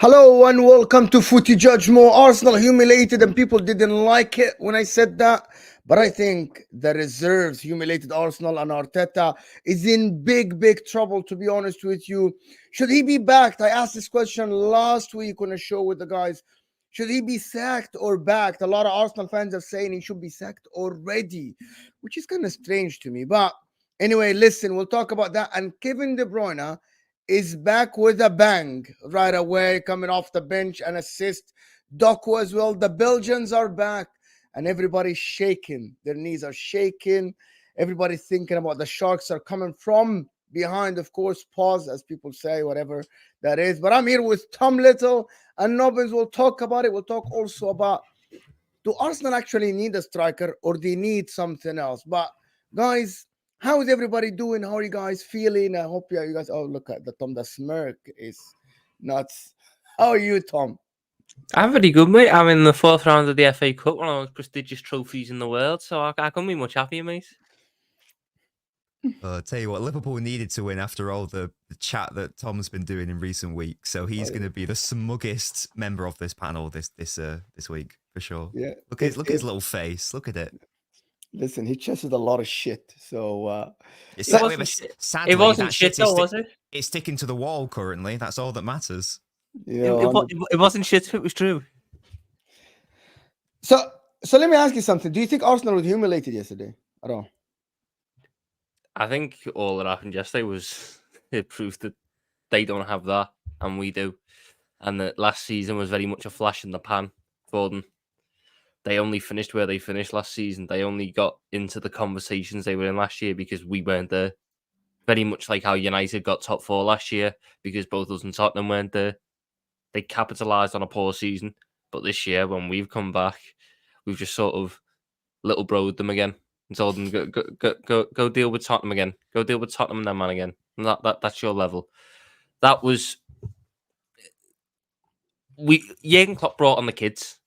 Hello and welcome to Footy Judge More. Arsenal humiliated and people didn't like it when I said that. But I think the reserves humiliated Arsenal and Arteta is in big trouble, to be honest with you. Should he be backed? I asked this question last week on a show with the guys. Should he be sacked or backed? A lot of Arsenal fans are saying he should be sacked already, which is kind of strange to me. But anyway, listen, we'll talk about that. And Kevin De Bruyne is back with a bang right away, coming off the bench and assist. Doku as well. The Belgians are back, and everybody's shaking. Their knees are shaking. Everybody's thinking about the Sharks are coming from behind, of course. Pause, as people say, whatever that is. But I'm here with Tom Little and Nobbins. We'll talk about it. We'll talk also about, do Arsenal actually need a striker or they need something else? But guys, how is everybody doing? How are you guys feeling? I hope you guys. Oh, look at the Tom. The smirk is nuts. How are you, Tom? I'm pretty good, mate. I'm in the fourth round of the FA Cup, one of the most prestigious trophies in the world, so I couldn't be much happier, mate. Tell you what, Liverpool needed to win after all the chat that Tom's been doing in recent weeks, so he's going to be the smuggest member of this panel this week for sure. Yeah, look at his little face. Look at it. Listen, he chested a lot of shit. So sadly, it wasn't shit, though, was it? It's sticking to the wall currently. That's all that matters. Yeah, it wasn't shit if it was true. So let me ask you something. Do you think Arsenal was humiliated yesterday at all? I think all that happened yesterday was it proof that they don't have that and we do, and that last season was very much a flash in the pan for them. They only finished where they finished last season. They only got into the conversations they were in last year because we weren't there. Very much like how United got top four last year because both us and Tottenham weren't there. They capitalised on a poor season. But this year, when we've come back, we've just sort of little broed them again and told them, go deal with Tottenham again. Go deal with Tottenham and their man again. And that's your level. That was... Jurgen Klopp brought on the kids.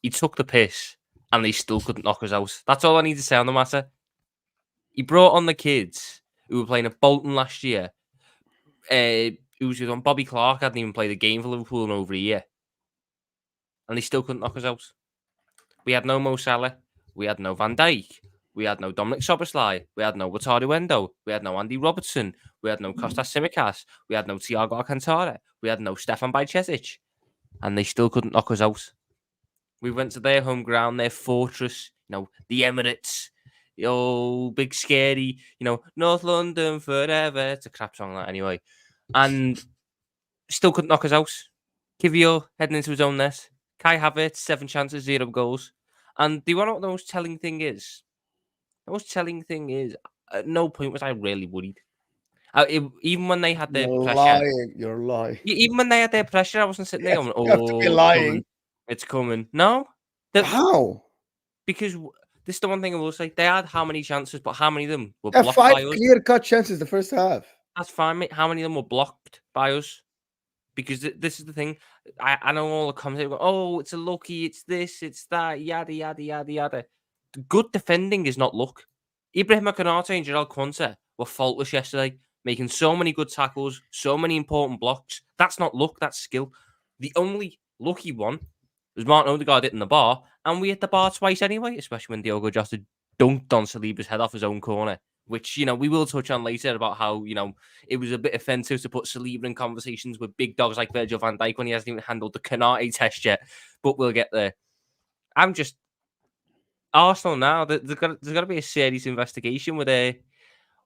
He took the piss, and they still couldn't knock us out. That's all I need to say on the matter. He brought on the kids who were playing at Bolton last year. Who was on Bobby Clark hadn't even played a game for Liverpool in over a year, and they still couldn't knock us out. We had no Mo Salah. We had no Van Dijk. We had no Dominic Szoboszlai. We had no Wataru Endo. We had no Andy Robertson. We had no Kostas Tsimikas. We had no Thiago Alcantara. We had no Stefan Bajcetic. And they still couldn't knock us out. We went to their home ground, their fortress, the Emirates, big scary, North London forever. It's a crap song, that anyway. And still couldn't knock us out. Kiwior heading into his own net. Kai Havertz, 7 chances, 0 goals. And do you want to know what the most telling thing is? The most telling thing is, at no point was I really worried. Even when they had their pressure. You're lying. Even when they had their pressure, I wasn't sitting there going, you have to be lying. It's coming. No. How? Because this is the one thing I will say. They had how many chances, but how many of them were blocked 5 by us? clear-cut chances the first half. That's fine, mate. How many of them were blocked by us? Because this is the thing. I know all the comments go, oh, it's a lucky, it's this, it's that, yada, yada, yada, yada. Good defending is not luck. Ibrahim Konate and Jarell Quansah were faultless yesterday, making so many good tackles, so many important blocks. That's not luck, that's skill. The only lucky one was Martin Odegaard hitting the bar, and we hit the bar twice anyway, especially when Diogo Jota dunked on Saliba's head off his own corner, which, we will touch on later about how, it was a bit offensive to put Saliba in conversations with big dogs like Virgil van Dijk when he hasn't even handled the Konate test yet, but we'll get there. Arsenal now, there's got to be a serious investigation with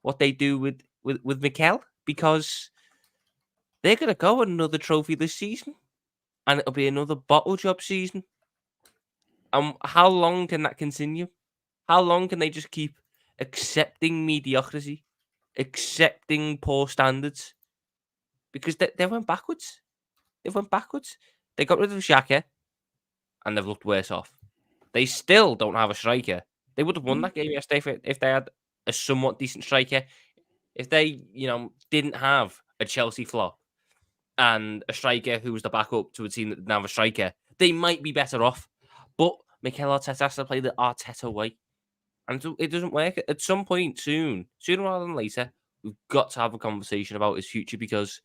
what they do with Mikel, because they're going to go another trophy this season, and it'll be another bottle job season. How long can that continue? How long can they just keep accepting mediocrity, accepting poor standards? Because they went backwards. They got rid of Xhaka, and they've looked worse off. They still don't have a striker. They would have won that game yesterday if they had a somewhat decent striker. If they, didn't have a Chelsea flop and a striker who was the backup to a team that didn't have a striker, they might be better off. But Mikel Arteta has to play the Arteta way. And so it doesn't work. At some point sooner rather than later, we've got to have a conversation about his future, because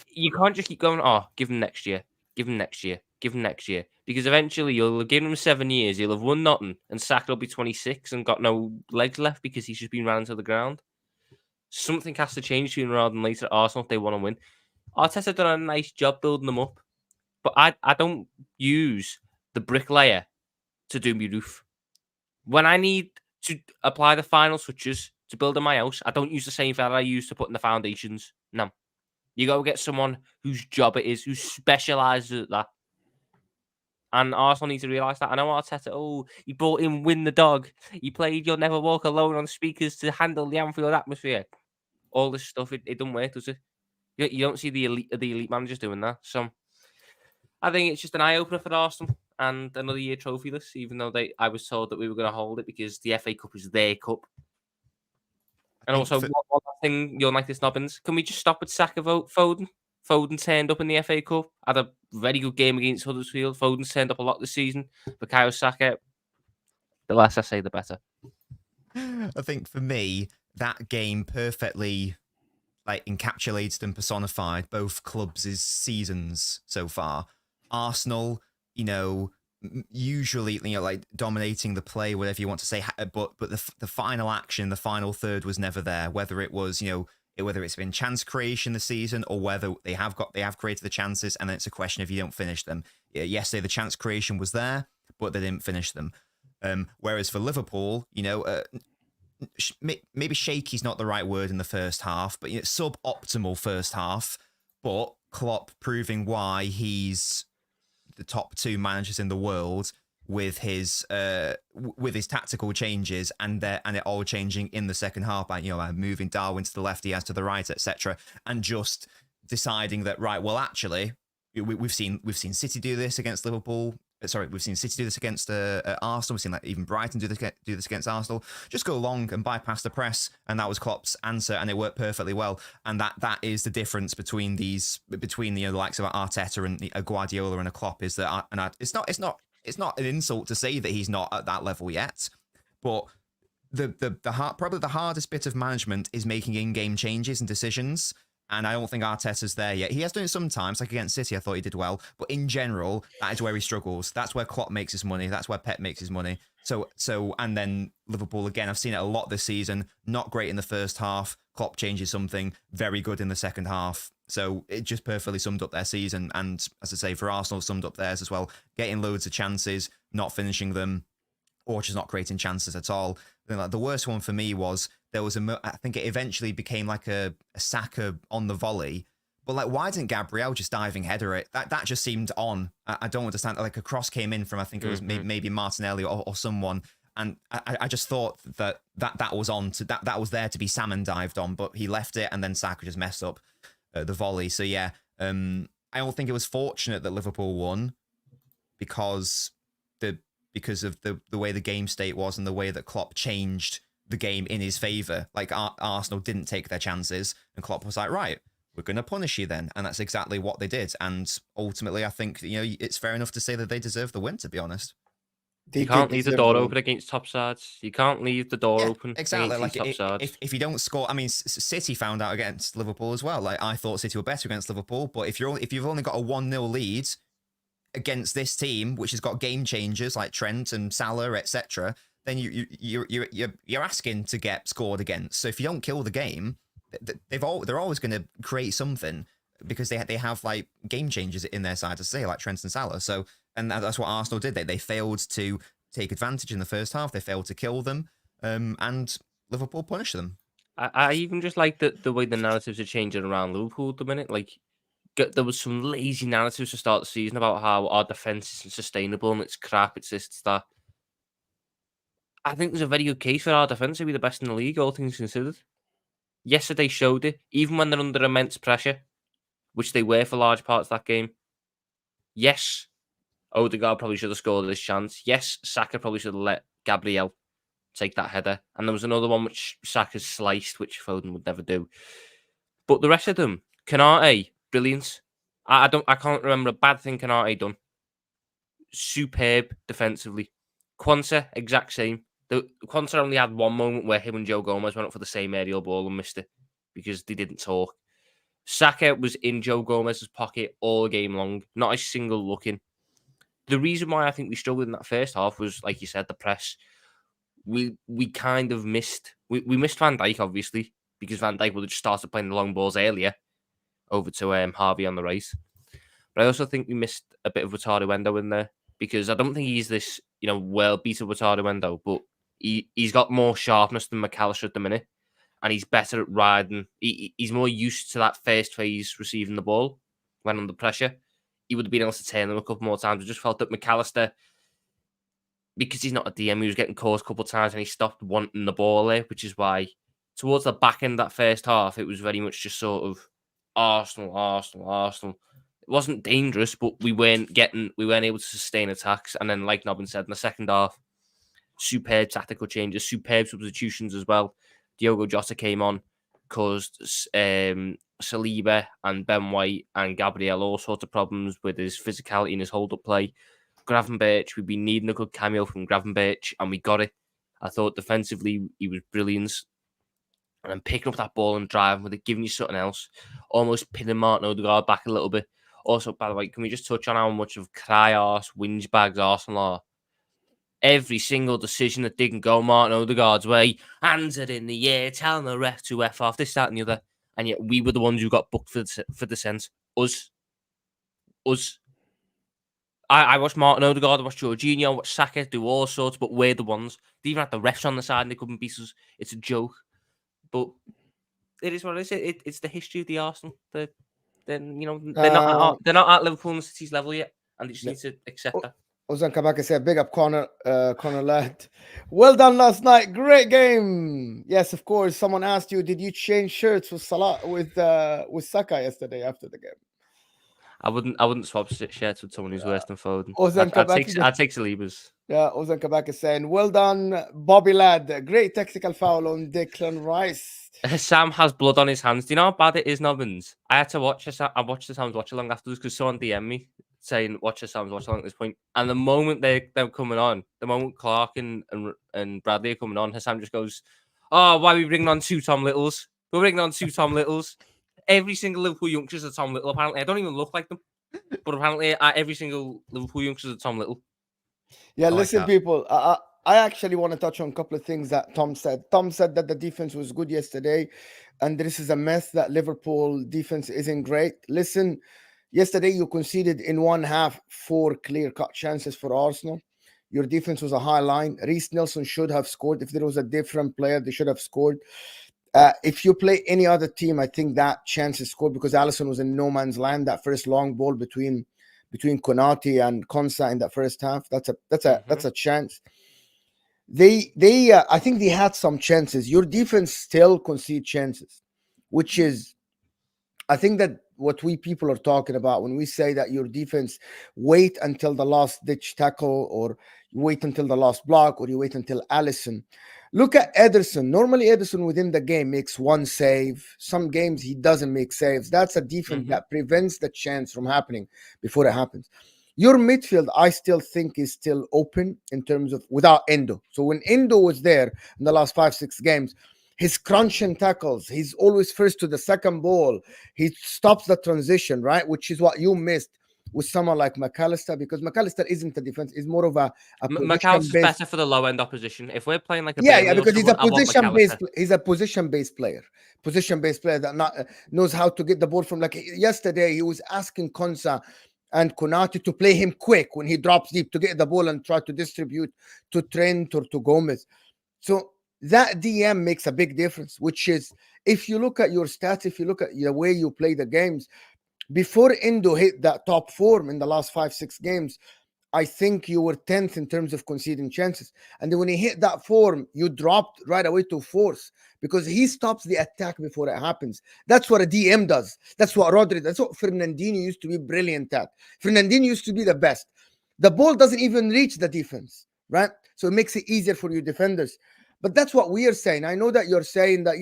you can't just keep going, oh, give him next year, give him next year, give him next year. Because eventually you'll have given him 7 years, he'll have won nothing, and Saka will be 26 and got no legs left because he's just been ran into the ground. Something has to change sooner rather than later at Arsenal if they want to win. Arteta done a nice job building them up, but I don't use the bricklayer to do my roof. When I need to apply the final touches to build my house, I don't use the same fella I use to put in the foundations. No. You go get someone whose job it is, who specialises at that. And Arsenal need to realise that. I know Arteta, he brought in Win the Dog. He played You'll Never Walk Alone on speakers to handle the Anfield atmosphere. All this stuff, it doesn't work, does it? You don't see the elite managers doing that. So I think it's just an eye-opener for Arsenal and another year trophyless, even though I was told that we were going to hold it because the FA Cup is their cup. And also, one last thing, you'll like this, Nobbins. Can we just stop with Saka Foden? Foden turned up in the FA Cup, had a very good game against Huddersfield. Foden's turned up a lot this season. Bukayo Saka, the less I say, the better. I think for me, that game perfectly encapsulated and personified both clubs' seasons so far. Arsenal, usually, dominating the play, whatever you want to say, but the final action, the final third was never there. Whether it was, whether it's been chance creation this season or whether they have created the chances, and then it's a question if you don't finish them. Yesterday, the chance creation was there, but they didn't finish them. Whereas for Liverpool, maybe shaky's not the right word in the first half, but suboptimal first half. But Klopp proving why he's the top 2 managers in the world with his tactical changes and it all changing in the second half by moving Darwin to the left, he has to the right, etc., and just deciding that actually we've seen City do this against Liverpool. We've seen City do this against Arsenal. We've seen even Brighton do this against Arsenal. Just go long and bypass the press, and that was Klopp's answer, and it worked perfectly well. And that is the difference between the likes of Arteta and a Guardiola and a Klopp is that it's not an insult to say that he's not at that level yet, but probably the hardest bit of management is making in-game changes and decisions. And I don't think Arteta's there yet. He has done it sometimes, like against City, I thought he did well. But in general, that is where he struggles. That's where Klopp makes his money. That's where Pep makes his money. So, and then Liverpool, again, I've seen it a lot this season. Not great in the first half. Klopp changes something. Very good in the second half. So it just perfectly summed up their season. And as I say, for Arsenal, summed up theirs as well. Getting loads of chances, not finishing them, or just not creating chances at all. Then, the worst one for me was there was I think it eventually became like a Saka on the volley, but why didn't Gabriel just diving header it? That just seemed on. I don't understand. A cross came in from, I think it was maybe Martinelli or someone, and I just thought that was on to that was there to be salmon dived on, but he left it, and then Saka just messed up the volley. So yeah, I don't think it was fortunate that Liverpool won because of the way the game state was and the way that Klopp changed the game in his favour. Arsenal didn't take their chances, and Klopp was like, right, we're going to punish you then. And that's exactly what they did. And ultimately, I think, it's fair enough to say that they deserve the win, to be honest. You can't leave the door open against top sides. You can't leave the door open exactly. against top sides. If you don't score, I mean, City found out against Liverpool as well. I thought City were better against Liverpool, but if you've only got a 1-0 lead against this team, which has got game changers like Trent and Salah, etc., then you're asking to get scored against. So if you don't kill the game, they're always going to create something because they have game changers in their side to say, like Trent and Salah. So, and that's what Arsenal did. They failed to take advantage in the first half. They failed to kill them, and Liverpool punished them. I even just like the way the narratives are changing around Liverpool at the minute. There was some lazy narratives to start the season about how our defence isn't sustainable and it's crap, it's this, it's that. I think there's a very good case for our defence to be the best in the league, all things considered. Yesterday showed it, even when they're under immense pressure, which they were for large parts of that game. Yes, Odegaard probably should have scored this chance. Yes, Saka probably should have let Gabriel take that header. And there was another one which Saka sliced, which Foden would never do. But the rest of them, Canate, brilliant. I can't remember a bad thing Canate done. Superb defensively. Quansah, exact same. Quansah only had one moment where him and Joe Gomez went up for the same aerial ball and missed it because they didn't talk. Saka was in Joe Gomez's pocket all game long, not a single look in. The reason why I think we struggled in that first half was, like you said, the press. We kind of missed. We missed Van Dijk, obviously, because Van Dijk would have just started playing the long balls earlier over to Harvey on the right. But I also think we missed a bit of Wataru Endo in there, because I don't think he's this, world beater Wataru Endo, but he's got more sharpness than McAllister at the minute, and he's better at riding. He's more used to that first phase receiving the ball when under pressure. He would have been able to turn them a couple more times. I just felt that McAllister, because he's not a DM, he was getting caught a couple of times and he stopped wanting the ball there, which is why towards the back end of that first half, it was very much just sort of Arsenal. It wasn't dangerous, but we weren't able to sustain attacks. And then, like Nobbin said, in the second half, superb tactical changes, superb substitutions as well. Diogo Jota came on, caused Saliba and Ben White and Gabriel all sorts of problems with his physicality and his hold-up play. Gravenberch, we've been needing a good cameo from Gravenberch, and we got it. I thought defensively he was brilliant. And then picking up that ball and driving with it, giving you something else, almost pinning Martin Odegaard back a little bit. Also, by the way, can we just touch on how much of cry-arse, whinge bags Arsenal are? Every single decision that didn't go Martin Odegaard's way, hands it in the air, telling the ref to F off, this, that, and the other. And yet we were the ones who got booked for dissent. Us. I watched Martin Odegaard, I watched Jorginho, I watched Saka do all sorts, but we're the ones. They even had the refs on the side and they couldn't beat us. It's a joke. But it is what it is. It's the history of the Arsenal. They're not at Liverpool and City's level yet, and they just need to accept that. Ozan Kabaka said, big up Connor lad. Well done last night. Great game. Yes, of course. Someone asked you, did you change shirts with Salah with Saka yesterday after the game? I wouldn't swap shirts with someone who's worse than Foden. I'd take Saliba's. Yeah, Ozan Kabaka saying, well done, Bobby lad. Great tactical foul on Declan Rice. Sam has blood on his hands. Do you know how bad it is, Nobbins? I had to watch this. I watched the Sam's watch along afterwards because someone DM'd me saying, watch the Sam's watch along at this point. And the moment they're coming on, the moment Clark and Bradley are coming on, Hassam just goes, oh, why are we bringing on two Tom Littles? We're bringing on two Tom Littles. Every single Liverpool youngster is a Tom Little, apparently. I don't even look like them. But apparently, every single Liverpool youngster is a Tom Little. Yeah, listen, people. I actually want to touch on a couple of things that Tom said. Tom said that the defense was good yesterday, and this is a mess that Liverpool defense isn't great. Listen, yesterday you conceded in one half 4 clear-cut chances for Arsenal. Your defense was a high line. Reece Nelson should have scored. If there was a different player, they should have scored. If you play any other team, I think that chance is scored because Alisson was in no man's land. That first long ball between Konate and Konsa in that first half, that's a chance. I think they had some chances. Your defense still concede chances, which is, I think that what we people are talking about when we say that your defense wait until the last ditch tackle, or you wait until the last block, or you wait until Alisson. Look at Ederson. Normally, Ederson within the game makes one save. Some games he doesn't make saves. That's a defense that prevents the chance from happening before it happens. Your midfield, I still think, is still open in terms of without Endo. So when Endo was there in the last 5-6 games, his crunching tackles, he's always first to the second ball. He stops the transition, right? Which is what you missed with someone like McAllister, because McAllister isn't a defense, is more of a McAllister's better for the low end opposition. If we're playing like a because he's a position-based player. Position-based player that knows how to get the ball from, like yesterday, he was asking Konsa and Konate to play him quick when he drops deep to get the ball and try to distribute to Trent or to Gomez. So that DM makes a big difference, which is, if you look at your stats, if you look at the way you play the games, before Endo hit that top form in the last 5-6 games, I think you were 10th in terms of conceding chances. And then when he hit that form, you dropped right away to 4th because he stops the attack before it happens. That's what a DM does. That's what Rodri, that's what Fernandinho used to be brilliant at. Fernandinho used to be the best. The ball doesn't even reach the defense, right? So it makes it easier for your defenders. But that's what we are saying. I know that you're saying that,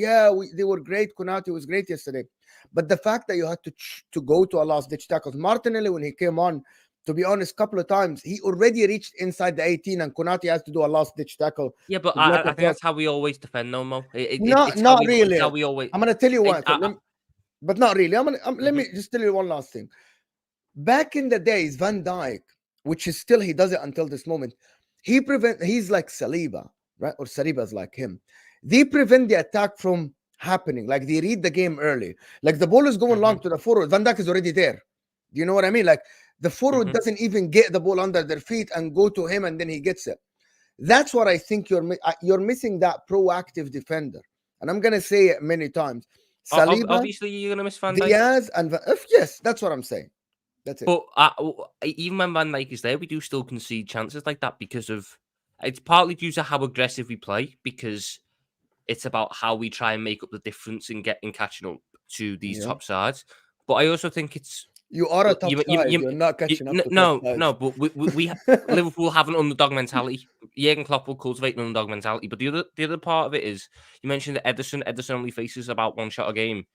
they were great. Konate was great yesterday. But the fact that you had to go to a last-ditch tackle. Martinelli, when he came on, to be honest, a couple of times, he already reached inside the 18 and Konate has to do a last-ditch tackle. Yeah, but I think that's how we always defend, no, Mo. Not really. How we always... I'm going to tell you what. but not really. Let me just tell you one last thing. Back in the days, Van Dijk, which is still he does it until this moment, he's like Saliba, right? Or Saliba's like him. They prevent the attack from happening. Like they read the game early. Like the ball is going long to the forward. Van Dijk is already there. Do you know what I mean? Like the forward doesn't even get the ball under their feet and go to him, and then he gets it. That's what I think you're missing, that proactive defender. And I'm gonna say it many times. Saliba, Obviously, you're gonna miss Van Dijk. Diaz, and yes, that's what I'm saying. That's it. But even when Van Dijk is there, we do still concede chances like that because of it's partly due to how aggressive we play, because it's about how we try and make up the difference in catching up to these top sides. But I also think it's you are a top side. You're not catching up. No, but we Liverpool have an underdog mentality. Jurgen Klopp will cultivate an underdog mentality. But the other part of it is, you mentioned that Ederson only faces about one shot a game.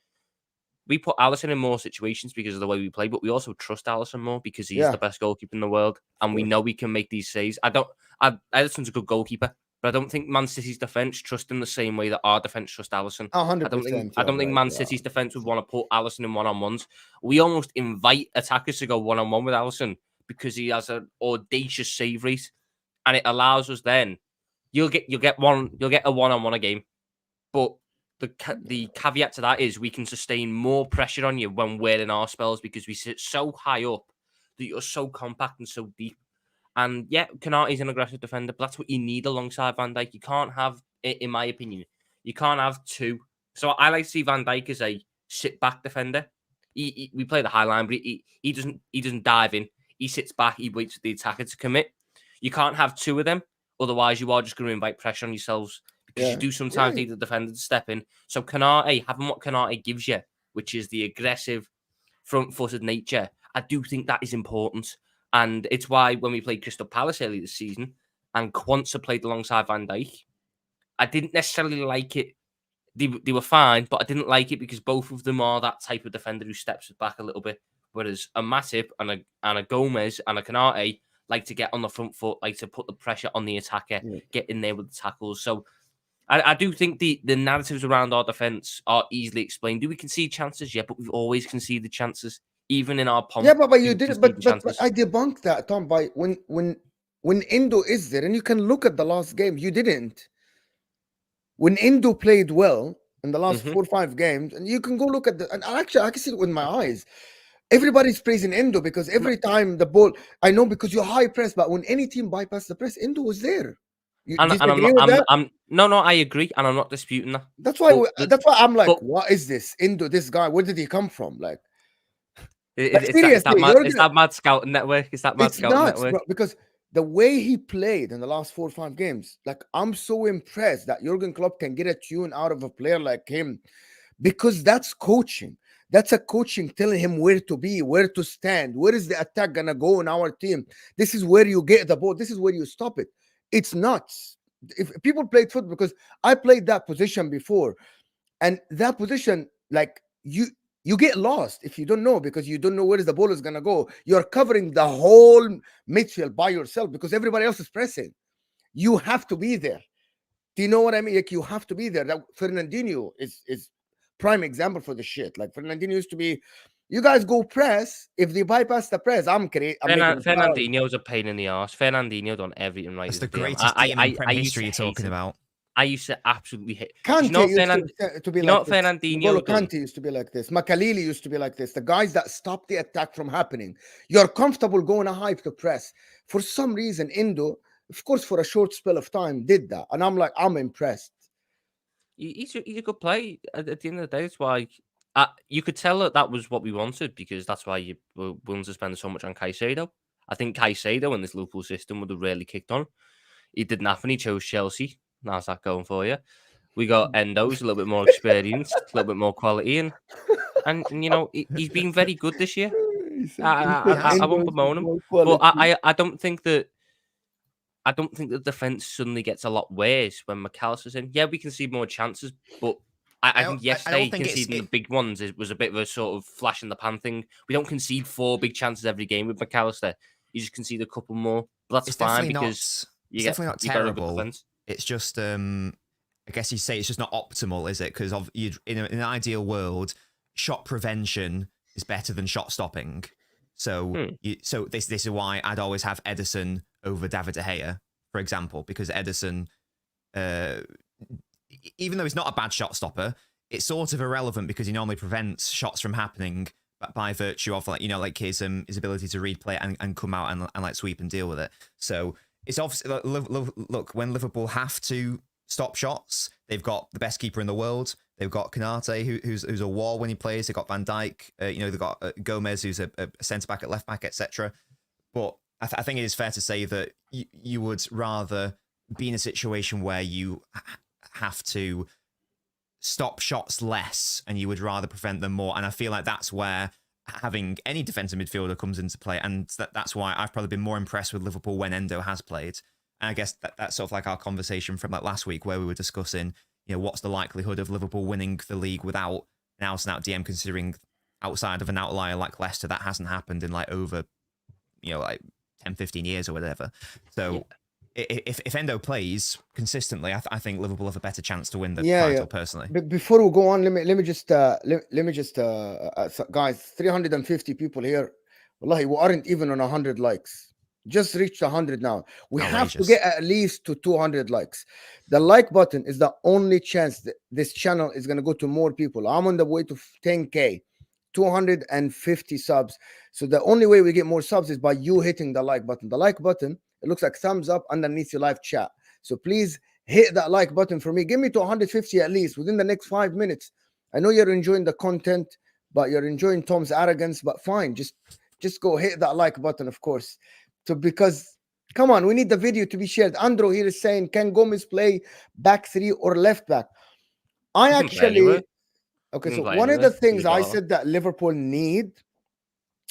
We put Alisson in more situations because of the way we play, but we also trust Alisson more because he's the best goalkeeper in the world, and we know we can make these saves. Ederson's a good goalkeeper, but I don't think Man City's defense trust him the same way that our defense trust Alisson. 100%. I don't think Man City's defense would want to put Alisson in one-on-ones. We almost invite attackers to go one-on-one with Alisson because he has an audacious save rate, and it allows us then. You'll get a one-on-one a game, but the caveat to that is we can sustain more pressure on you when we're in our spells because we sit so high up that you're so compact and so deep. And yeah, Konate's an aggressive defender, but that's what you need alongside Van Dijk. You can't have, in my opinion, you can't have two. So I like to see Van Dijk as a sit-back defender. We play the high line, but he doesn't dive in. He sits back. He waits for the attacker to commit. You can't have two of them, otherwise you are just going to invite pressure on yourselves. Because you do sometimes need the defender to step in. So Konate, having what Konate gives you, which is the aggressive, front-footed nature, I do think that is important. And it's why when we played Crystal Palace earlier this season, and Quansah played alongside Van Dijk, I didn't necessarily like it. They were fine, but I didn't like it because both of them are that type of defender who steps back a little bit. Whereas a Matip and a Gomez and a Konate like to get on the front foot, like to put the pressure on the attacker, get in there with the tackles. So I do think the narratives around our defence are easily explained. Do we concede chances? Yeah, but we've always conceded chances, even in our pomp. Yeah, but you didn't. But I debunked that, Tom. By when Endo is there, and you can look at the last game, you didn't. When Endo played well in the last 4 or 5 games, and you can go look at and actually I can see it with my eyes. Everybody's praising Endo because every time the ball, I know because you're high press, but when any team bypassed the press, Endo was there. I agree, and I'm not disputing that. That's why I'm like, what is this Endo? This guy, where did he come from? Like, it's that mad scouting network. It's that mad scouting network. Bro, because the way he played in the last 4 or 5 games, like I'm so impressed that Jurgen Klopp can get a tune out of a player like him, because that's coaching. That's a coaching telling him where to be, where to stand, where is the attack gonna go in our team. This is where you get the ball. This is where you stop it. It's nuts. If people played football, because I played that position before, and that position, like you get lost if you don't know, because you don't know where the ball is gonna go. You're covering the whole midfield by yourself because everybody else is pressing. You have to be there. Do you know what I mean? Like you have to be there. That Fernandinho is prime example for the shit. Like Fernandinho used to be. You guys go press. If they bypass the press, I'm great. Fernandinho's a pain in the arse. Fernandinho done everything right. That's the greatest team in Premier history you're talking about. I used to absolutely hate. Kante used to be like this. Fernandinho. Kante used to be like this. Makaleli used to be like this. The guys that stop the attack from happening. You're comfortable going high to press. For some reason, Endo, of course, for a short spell of time, did that, and I'm like, I'm impressed. He's a good player. At the end of the day, it's why. You could tell that was what we wanted, because that's why you were willing to spend so much on Caicedo. I think Caicedo in this Liverpool system would have really kicked on. He didn't happen. He chose Chelsea. How's that going for you? We got Endo, who's a little bit more experienced, a little bit more quality, and you know he's been very good this year. I won't bemoan him, but I don't think that. I don't think the defense suddenly gets a lot worse when McAllister's in. Yeah, we can see more chances, but I think yesterday conceding the big ones was a bit of a sort of flash in the pan thing. We don't concede 4 big chances every game with McAllister. You just concede a couple more, but that's fine because it's definitely not terrible. It's just, I guess you say it's just not optimal, is it? Because in an ideal world, shot prevention is better than shot stopping. So, so this is why I'd always have Ederson over David De Gea, for example, because Ederson, even though he's not a bad shot stopper, it's sort of irrelevant because he normally prevents shots from happening by virtue of like his ability to read play and come out and like sweep and deal with it. So it's obviously look when Liverpool have to stop shots, they've got the best keeper in the world. They've got Konate, who's a wall when he plays. They've got Van Dijk. They've got Gomez, who's a centre back at left back, etc. But I think it is fair to say that you would rather be in a situation where you have to stop shots less, and you would rather prevent them more. And I feel like that's where having any defensive midfielder comes into play, and that's why I've probably been more impressed with Liverpool when Endo has played. And I guess that's sort of like our conversation from like last week where we were discussing, what's the likelihood of Liverpool winning the league without an out-and-out DM, considering outside of an outlier like Leicester, that hasn't happened in like over, like 10, 15 years or whatever. So if Endo plays consistently, I think Liverpool have a better chance to win the title personally. But before we go on, let me just guys, 350 people here. Wallahi, we aren't even on 100 likes. Just reached 100 now. We have to get at least to 200 likes. The like button is the only chance that this channel is going to go to more people. I'm on the way to 10K, 250 subs. So the only way we get more subs is by you hitting the like button. The like button, it looks like thumbs up underneath your live chat. So please hit that like button for me. Give me to 150 at least within the next 5 minutes. I know you're enjoying the content, but you're enjoying Tom's arrogance, but fine. Just go hit that like button, of course. So because, come on, we need the video to be shared. Andrew here is saying, can Gomez play back three or left back? Okay, so one of the things I said that Liverpool need,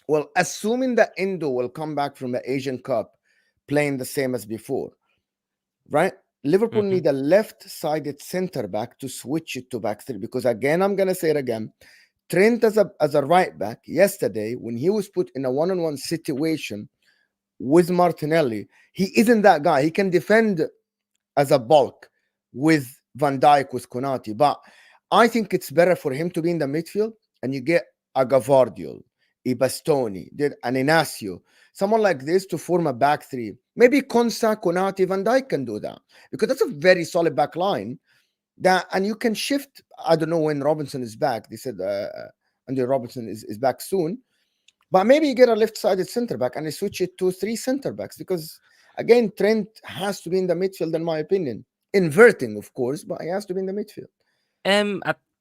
well, assuming that Endo will come back from the Asian Cup playing the same as before, right? Liverpool need a left-sided center back to switch it to back three, because again, I'm going to say it again, Trent as a right back yesterday, when he was put in a one-on-one situation with Martinelli, he isn't that guy. He can defend as a bulk with Van Dijk, with Konate, but I think it's better for him to be in the midfield, and you get a Gavardiol, a Bastoni, an Inacio, someone like this to form a back three. Maybe Konsa, Konate, Van Dijk can do that, because that's a very solid back line. And you can shift. I don't know when Robinson is back. They said Andy Robertson is back soon. But maybe you get a left-sided center back and you switch it to 3 center backs, because again, Trent has to be in the midfield, in my opinion. Inverting, of course, but he has to be in the midfield.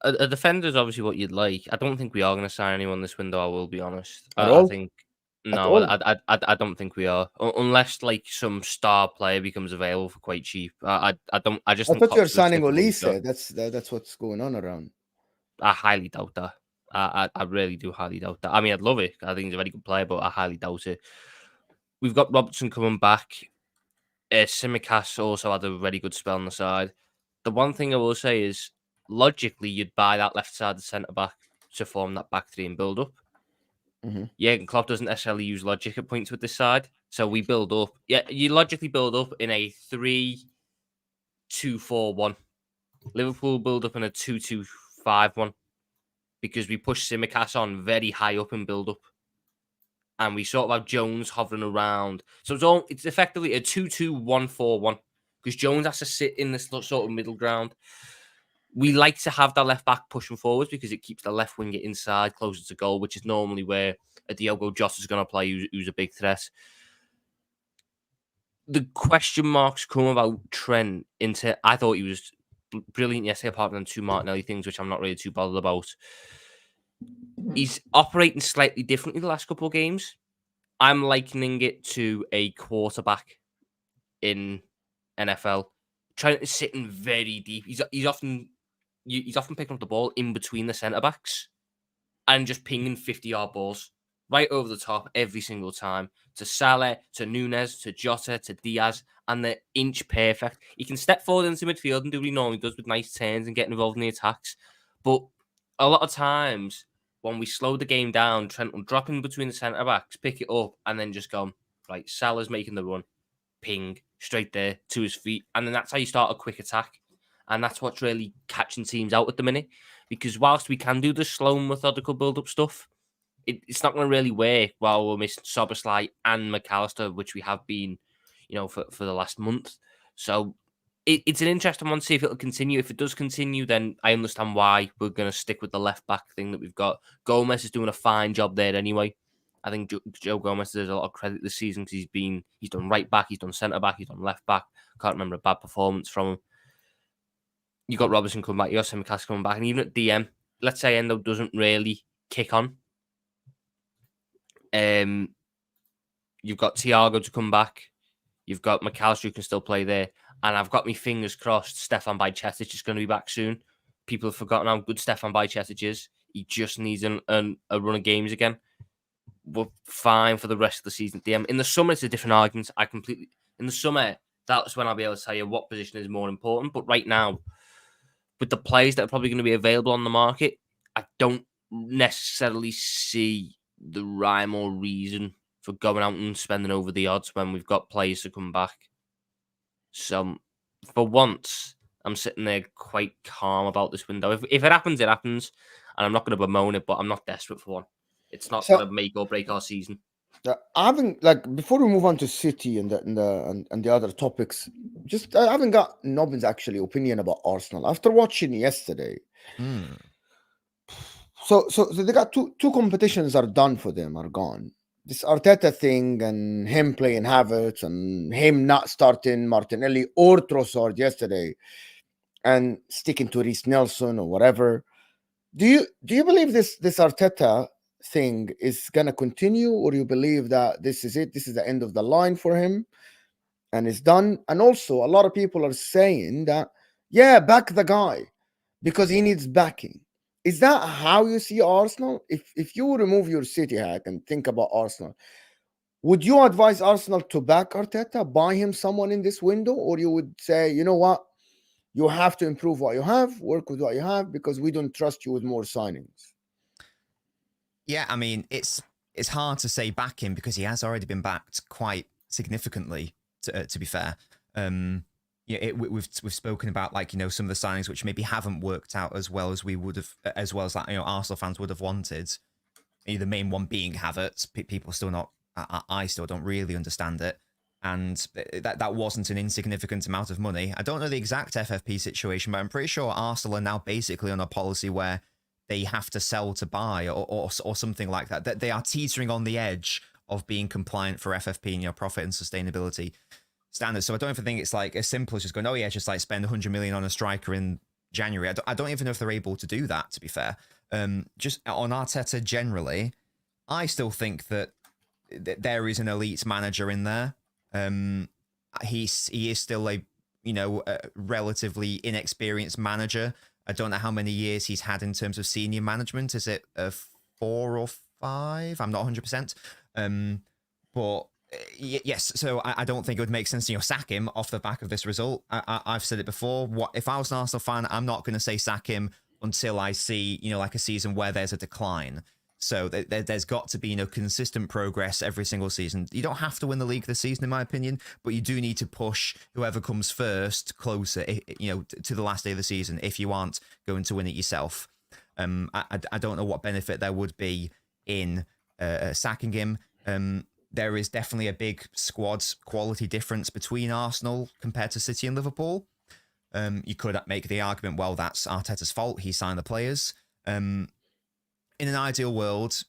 A defender is obviously what you'd like. I don't think we are going to sign anyone this window. I will be honest. I think no. I don't think we are, unless like some star player becomes available for quite cheap. I don't. I just. I thought you were signing Olise. That's what's going on around. I highly doubt that. I really do highly doubt that. I mean, I'd love it. I think he's a very good player, but I highly doubt it. We've got Robertson coming back. Tsimikas also had a very good spell on the side. The one thing I will say is, logically, you'd buy that left-sided centre-back to form that back three and build up. Jurgen Klopp doesn't necessarily use logic at points with this side, so we build up. Yeah, you logically build up in a 3-2-4-1. Liverpool build up in a 2-2-5-1. Because we push Tsimikas on very high up in build-up. And we sort of have Jones hovering around. So it's effectively a 2-2-1-4-1. Because Jones has to sit in this sort of middle ground. We like to have that left-back pushing forwards because it keeps the left winger inside, closer to goal, which is normally where a Diogo Jota is going to play, who's a big threat. The question marks come about Trent into... I thought he was brilliant yesterday, apart from 2 Martinelli things, which I'm not really too bothered about. He's operating slightly differently the last couple of games. I'm likening it to a quarterback in NFL, trying to sit in very deep. He's often picking up the ball in between the centre backs and just pinging 50-yard balls right over the top every single time to Salah, to Nunez, to Jota, to Diaz, and they're inch perfect. He can step forward into midfield and do what he normally does with nice turns and get involved in the attacks. But a lot of times when we slow the game down, Trent will drop in between the centre backs, pick it up, and then just go, right, Salah's making the run, ping, straight there to his feet. And then that's how you start a quick attack. And that's what's really catching teams out at the minute, because whilst we can do the slow, methodical build-up stuff, it's not going to really work while we're missing Soboslai and McAllister, which we have been, for the last month. So it's an interesting one to see if it'll continue. If it does continue, then I understand why we're going to stick with the left-back thing that we've got. Gomez is doing a fine job there anyway. I think Joe Gomez deserves a lot of credit this season because he's done right back, he's done centre back, he's done left back. Can't remember a bad performance from him. You got Robertson coming back, you got Simicast coming back, and even at DM, let's say Endo doesn't really kick on. You've got Thiago to come back. You've got McAllister who can still play there, and I've got my fingers crossed. Stefan Bajcetic is going to be back soon. People have forgotten how good Stefan Bajcetic is. He just needs a run of games again. We're fine for the rest of the season. DM in the summer, it's a different argument. In the summer, that's when I'll be able to tell you what position is more important. But right now, with the players that are probably going to be available on the market, I don't necessarily see the rhyme or reason for going out and spending over the odds when we've got players to come back. So, for once, I'm sitting there quite calm about this window. If it happens, it happens. And I'm not going to bemoan it, but I'm not desperate for one. It's not going to make or break our season. I haven't, before we move on to City and the other topics, I haven't got Nobbin's actually opinion about Arsenal after watching yesterday. So they got two competitions are done for them, are gone. This Arteta thing and him playing Havertz and him not starting Martinelli or Trossard yesterday and sticking to Reece Nelson or whatever. Do you believe this Arteta thing is gonna continue, or you believe that this is it? This is the end of the line for him, and it's done. And also, a lot of people are saying that, back the guy because he needs backing. Is that how you see Arsenal? If you remove your City hack and think about Arsenal, would you advise Arsenal to back Arteta, buy him someone in this window, or you would say, you know what, you have to improve what you have, work with what you have, because we don't trust you with more signings? Yeah, I mean, it's hard to say back him because he has already been backed quite significantly. To be fair, we've spoken about some of the signings which maybe haven't worked out as well as we would have, as well as Arsenal fans would have wanted. The main one being Havertz. People still not, I still don't really understand it, and that wasn't an insignificant amount of money. I don't know the exact FFP situation, but I'm pretty sure Arsenal are now basically on a policy where they have to sell to buy or something like that. That they are teetering on the edge of being compliant for FFP and profit and sustainability standards. So I don't even think it's as simple as just going, just spend 100 million on a striker in January. I don't even know if they're able to do that, to be fair. Just on Arteta generally, I still think that there is an elite manager in there. He is still a relatively inexperienced manager. I don't know how many years he's had in terms of senior management. Is it 4 or 5? I'm not 100%. But yes, so I don't think it would make sense to sack him off the back of this result. I've said it before. If I was an Arsenal fan, I'm not going to say sack him until I see a season where there's a decline. So there's got to be consistent progress every single season. You don't have to win the league this season, in my opinion, but you do need to push whoever comes first closer, to the last day of the season if you aren't going to win it yourself. I don't know what benefit there would be in sacking him. There is definitely a big squad quality difference between Arsenal compared to City and Liverpool. You could make the argument, well, that's Arteta's fault. He signed the players. In an ideal world,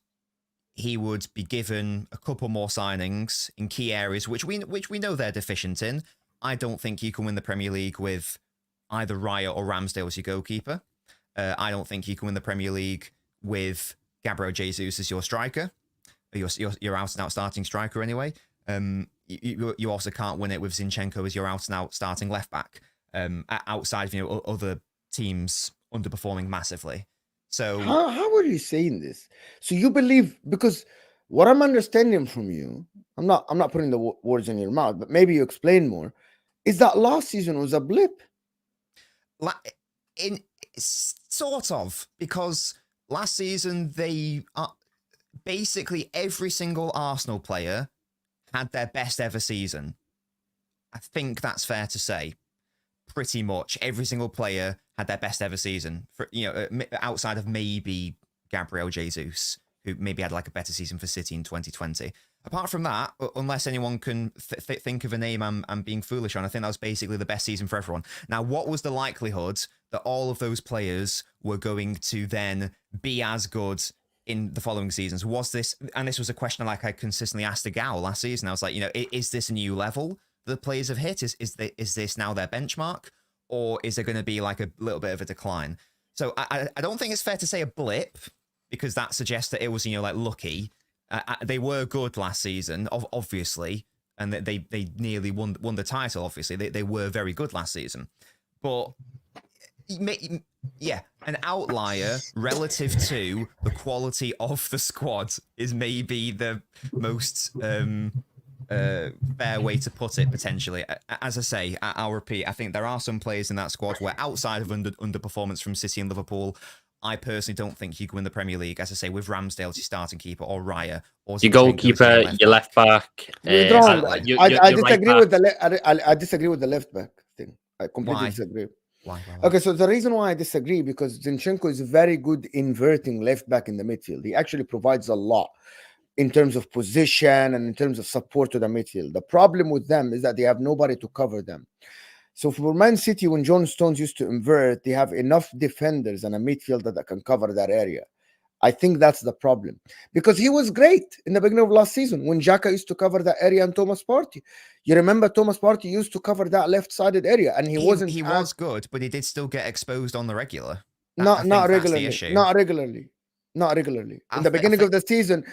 he would be given a couple more signings in key areas, which we know they're deficient in. I don't think you can win the Premier League with either Raya or Ramsdale as your goalkeeper. I don't think you can win the Premier League with Gabriel Jesus as your striker. Your out-and-out starting striker anyway. You also can't win it with Zinchenko as your out-and-out starting left-back. Outside of other teams underperforming massively. So how are you saying this? So you believe, because what I'm understanding from you, I'm not putting the words in your mouth, but maybe you explain more, is that last season was a blip. In sort of, because last season they basically every single Arsenal player had their best ever season. I think that's fair to say. pretty much every single player had their best ever season. For outside of maybe Gabriel Jesus, who maybe had like a better season for City in 2020. Apart from that, unless anyone can think of a name I'm being foolish on, I think that was basically the best season for everyone. Now, what was the likelihood that all of those players were going to then be as good in the following seasons? Was this, and this was a question like I consistently asked Agal last season, I was like, is this a new level the players have hit? Is this now their benchmark? Or is there going to be like a little bit of a decline? So I don't think it's fair to say a blip, because that suggests that it was, like lucky. They were good last season, obviously, and they nearly won the title, obviously. They were very good last season. But, yeah, an outlier relative to the quality of the squad is maybe the most fair way to put it, potentially. As I say, I'll repeat, I think there are some players in that squad where, outside of underperformance from City and Liverpool, I personally don't think you can win the Premier League, as I say, with Ramsdale as your starting keeper, or Raya, or your goalkeeper, your left back. You're wrong. I disagree with I disagree with the left back thing. I completely disagree. Why? Okay, so the reason why I disagree, because Zinchenko is very good inverting left back in the midfield. He actually provides a lot in terms of position and in terms of support to the midfield. The problem with them is that they have nobody to cover them. So for Man City, when John Stones used to invert, they have enough defenders and a midfielder that can cover that area. I think that's the problem, because he was great in the beginning of last season when Xhaka used to cover that area and Thomas Partey. You remember Thomas Partey used to cover that left-sided area, and he wasn't. He was good, but he did still get exposed on the regular. Not regularly. Not regularly. In the beginning of the season,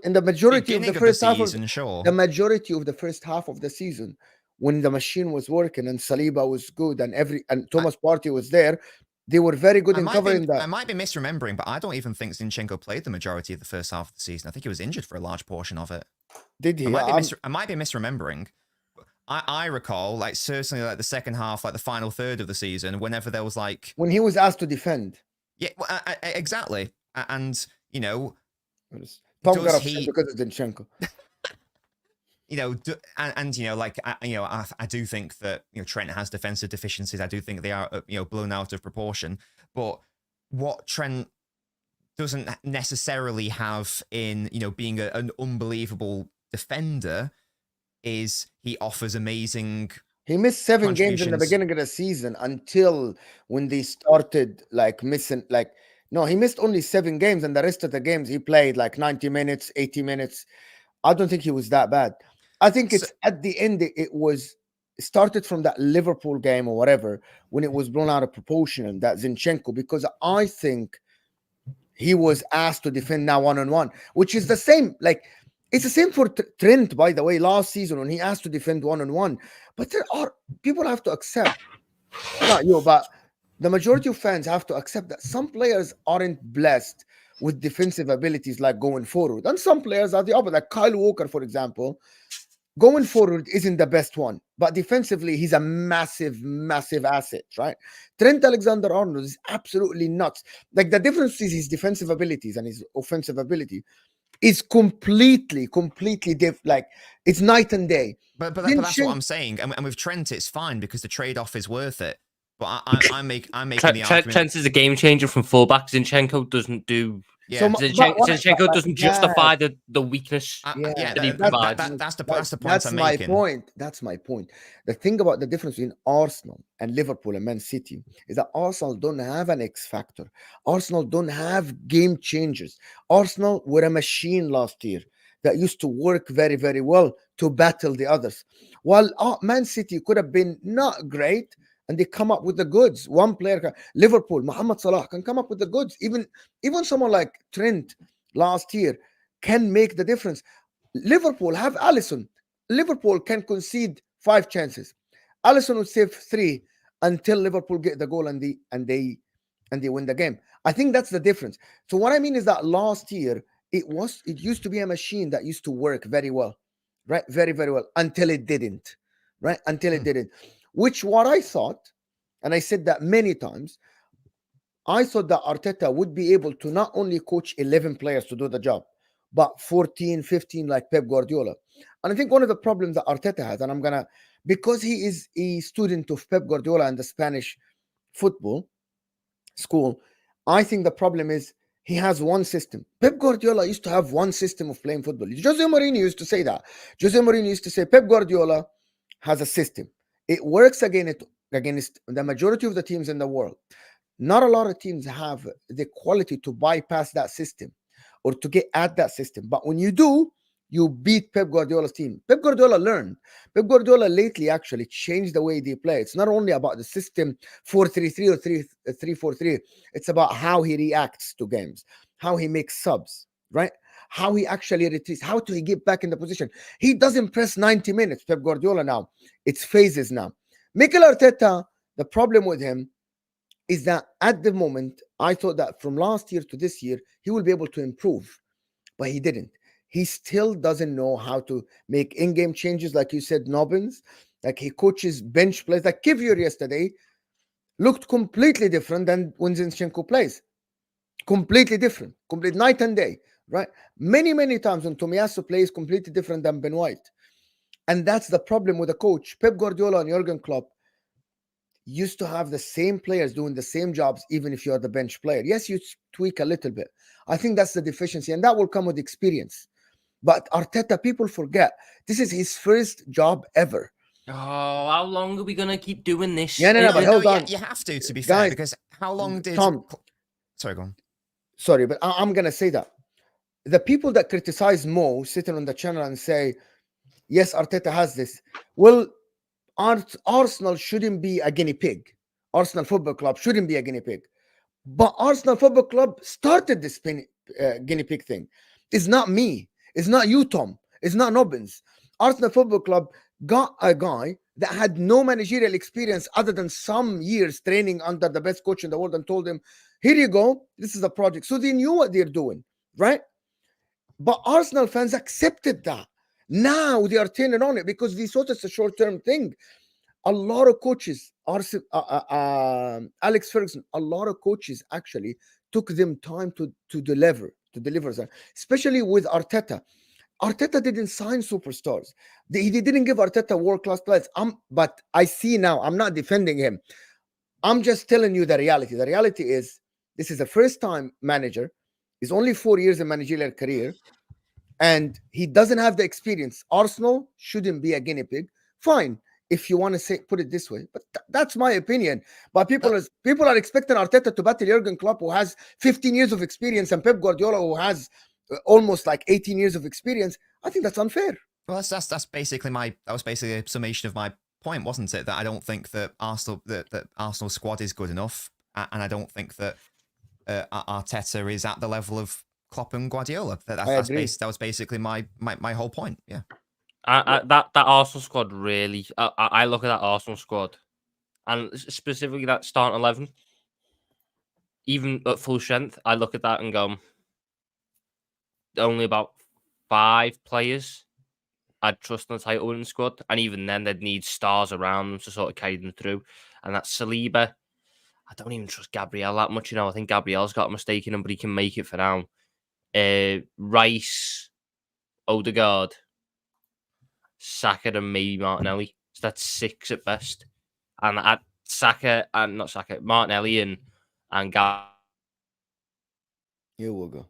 in the majority of the first half of the majority of the first half of the season, when the machine was working and Saliba was good and Thomas Partey was there, they were very good in covering that. I might be misremembering, but I don't even think Zinchenko played the majority of the first half of the season. I think he was injured for a large portion of it. Did he? I might be misremembering. I recall, like, certainly like the second half, like the final third of the season, whenever there was like... when he was asked to defend. Yeah, well, exactly. And, Tom got upset because of Zinchenko. I do think that Trent has defensive deficiencies. I do think they are blown out of proportion. But what Trent doesn't necessarily have in being an unbelievable defender is he offers amazing. He missed 7 games in the beginning of the season until when they started missing. No, he missed only 7 games, and the rest of the games he played 90 minutes, 80 minutes. I don't think he was that bad. I think it's at the end, it started from that Liverpool game or whatever, when it was blown out of proportion, that Zinchenko, because I think he was asked to defend now one-on-one, which is the same. It's the same for Trent, by the way, last season when he asked to defend one-on-one. But there are people have to accept, not you, but the majority of fans have to accept that some players aren't blessed with defensive abilities going forward. And some players are the opposite. Like Kyle Walker, for example, going forward isn't the best one, but defensively he's a massive, massive asset, right? Trent Alexander-Arnold is absolutely nuts. The difference is his defensive abilities and his offensive ability is completely it's night and day. But that's what I'm saying. And with Trent, it's fine because the trade-off is worth it. But I'm making the argument. Trent is a game changer from fullback. Zinchenko doesn't do. Yeah. Zinchenko doesn't justify the weakness that he provides. That's the point I'm making. That's my point. The thing about the difference between Arsenal and Liverpool and Man City is that Arsenal don't have an X factor. Arsenal don't have game changers. Arsenal were a machine last year that used to work very, very well to battle the others. While Man City could have been not great, and they come up with the goods. One player, Liverpool, Mohamed Salah, can come up with the goods. Even someone like Trent last year can make the difference. Liverpool have Alisson. Liverpool can concede 5 chances. Alisson would save 3 until Liverpool get the goal and they win the game. I think that's the difference. So what I mean is that last year it used to be a machine that used to work very well, right? Very, very well until it didn't, right? Until it didn't. Which what I thought, and I said that many times, I thought that Arteta would be able to not only coach 11 players to do the job, but 14, 15 like Pep Guardiola. And I think one of the problems that Arteta has, and because he is a student of Pep Guardiola and the Spanish football school, I think the problem is he has one system. Pep Guardiola used to have one system of playing football. Jose Mourinho used to say that. Jose Mourinho used to say Pep Guardiola has a system. It works against the majority of the teams in the world. Not a lot of teams have the quality to bypass that system or to get at that system. But when you do, you beat Pep Guardiola's team. Pep Guardiola learned. Pep Guardiola lately actually changed the way they play. It's not only about the system 4-3-3 or 3-4-3. It's about how he reacts to games, how he makes subs, right? How he actually retreats, how to get back in the position. He doesn't press 90 minutes, Pep Guardiola now. It's phases now. Mikel Arteta, the problem with him is that at the moment, I thought that from last year to this year, he will be able to improve, but he didn't. He still doesn't know how to make in-game changes, like you said, Nobbins. Like he coaches bench players. Like Kivior yesterday looked completely different than when Zinchenko plays. Completely different. Complete night and day, right? Many, many times when Tomiyasu plays completely different than Ben White. And that's the problem with the coach. Pep Guardiola and Jurgen Klopp used to have the same players doing the same jobs, even if you're the bench player. Yes, you tweak a little bit. I think that's the deficiency, and that will come with experience. But Arteta, people forget, this is his first job ever. Oh, how long are we going to keep doing this? Yeah, no, but hold on. You have to be fair, Guys, because how long did... Tom, sorry, go on. Sorry, but I'm going to say that. The people that criticize Mo sitting on the channel and say, yes, Arteta has this. Well, Arsenal shouldn't be a guinea pig. Arsenal Football Club shouldn't be a guinea pig. But Arsenal Football Club started this guinea pig thing. It's not me. It's not you, Tom. It's not Nobbins. Arsenal Football Club got a guy that had no managerial experience other than some years training under the best coach in the world and told him, here you go. This is a project. So they knew what they're doing, right? But Arsenal fans accepted that. Now they are turning on it because they thought it's a short-term thing. A lot of coaches, Alex Ferguson, a lot of coaches actually took them time to deliver, especially with Arteta. Arteta didn't sign superstars. He didn't give Arteta world-class players. But I see now, I'm not defending him. I'm just telling you the reality. The reality is this is a first-time manager. He's only 4 years in managerial career, and he doesn't have the experience. Arsenal shouldn't be a guinea pig. Fine, if you want to put it this way, but that's my opinion. But people are expecting Arteta to battle Jurgen Klopp, who has 15 years of experience, and Pep Guardiola, who has almost like 18 years of experience. I think that's unfair. Well, that's basically that was basically a summation of my point, wasn't it? That I don't think that Arsenal's squad is good enough, and I don't think that Arteta is at the level of Klopp and Guardiola. That was basically my whole point. Yeah. That Arsenal squad really. I look at that Arsenal squad, and specifically that starting 11. Even at full strength, I look at that and go, only about 5 players I'd trust in the title winning squad, and even then they'd need stars around them to sort of carry them through. And that's Saliba. I don't even trust Gabriel that much, I think Gabriel's got a mistake in him, but he can make it for now. Rice, Odegaard, Saka, and maybe Martinelli. So that's 6 at best. And at Martinelli and Gabriel. Here we'll go.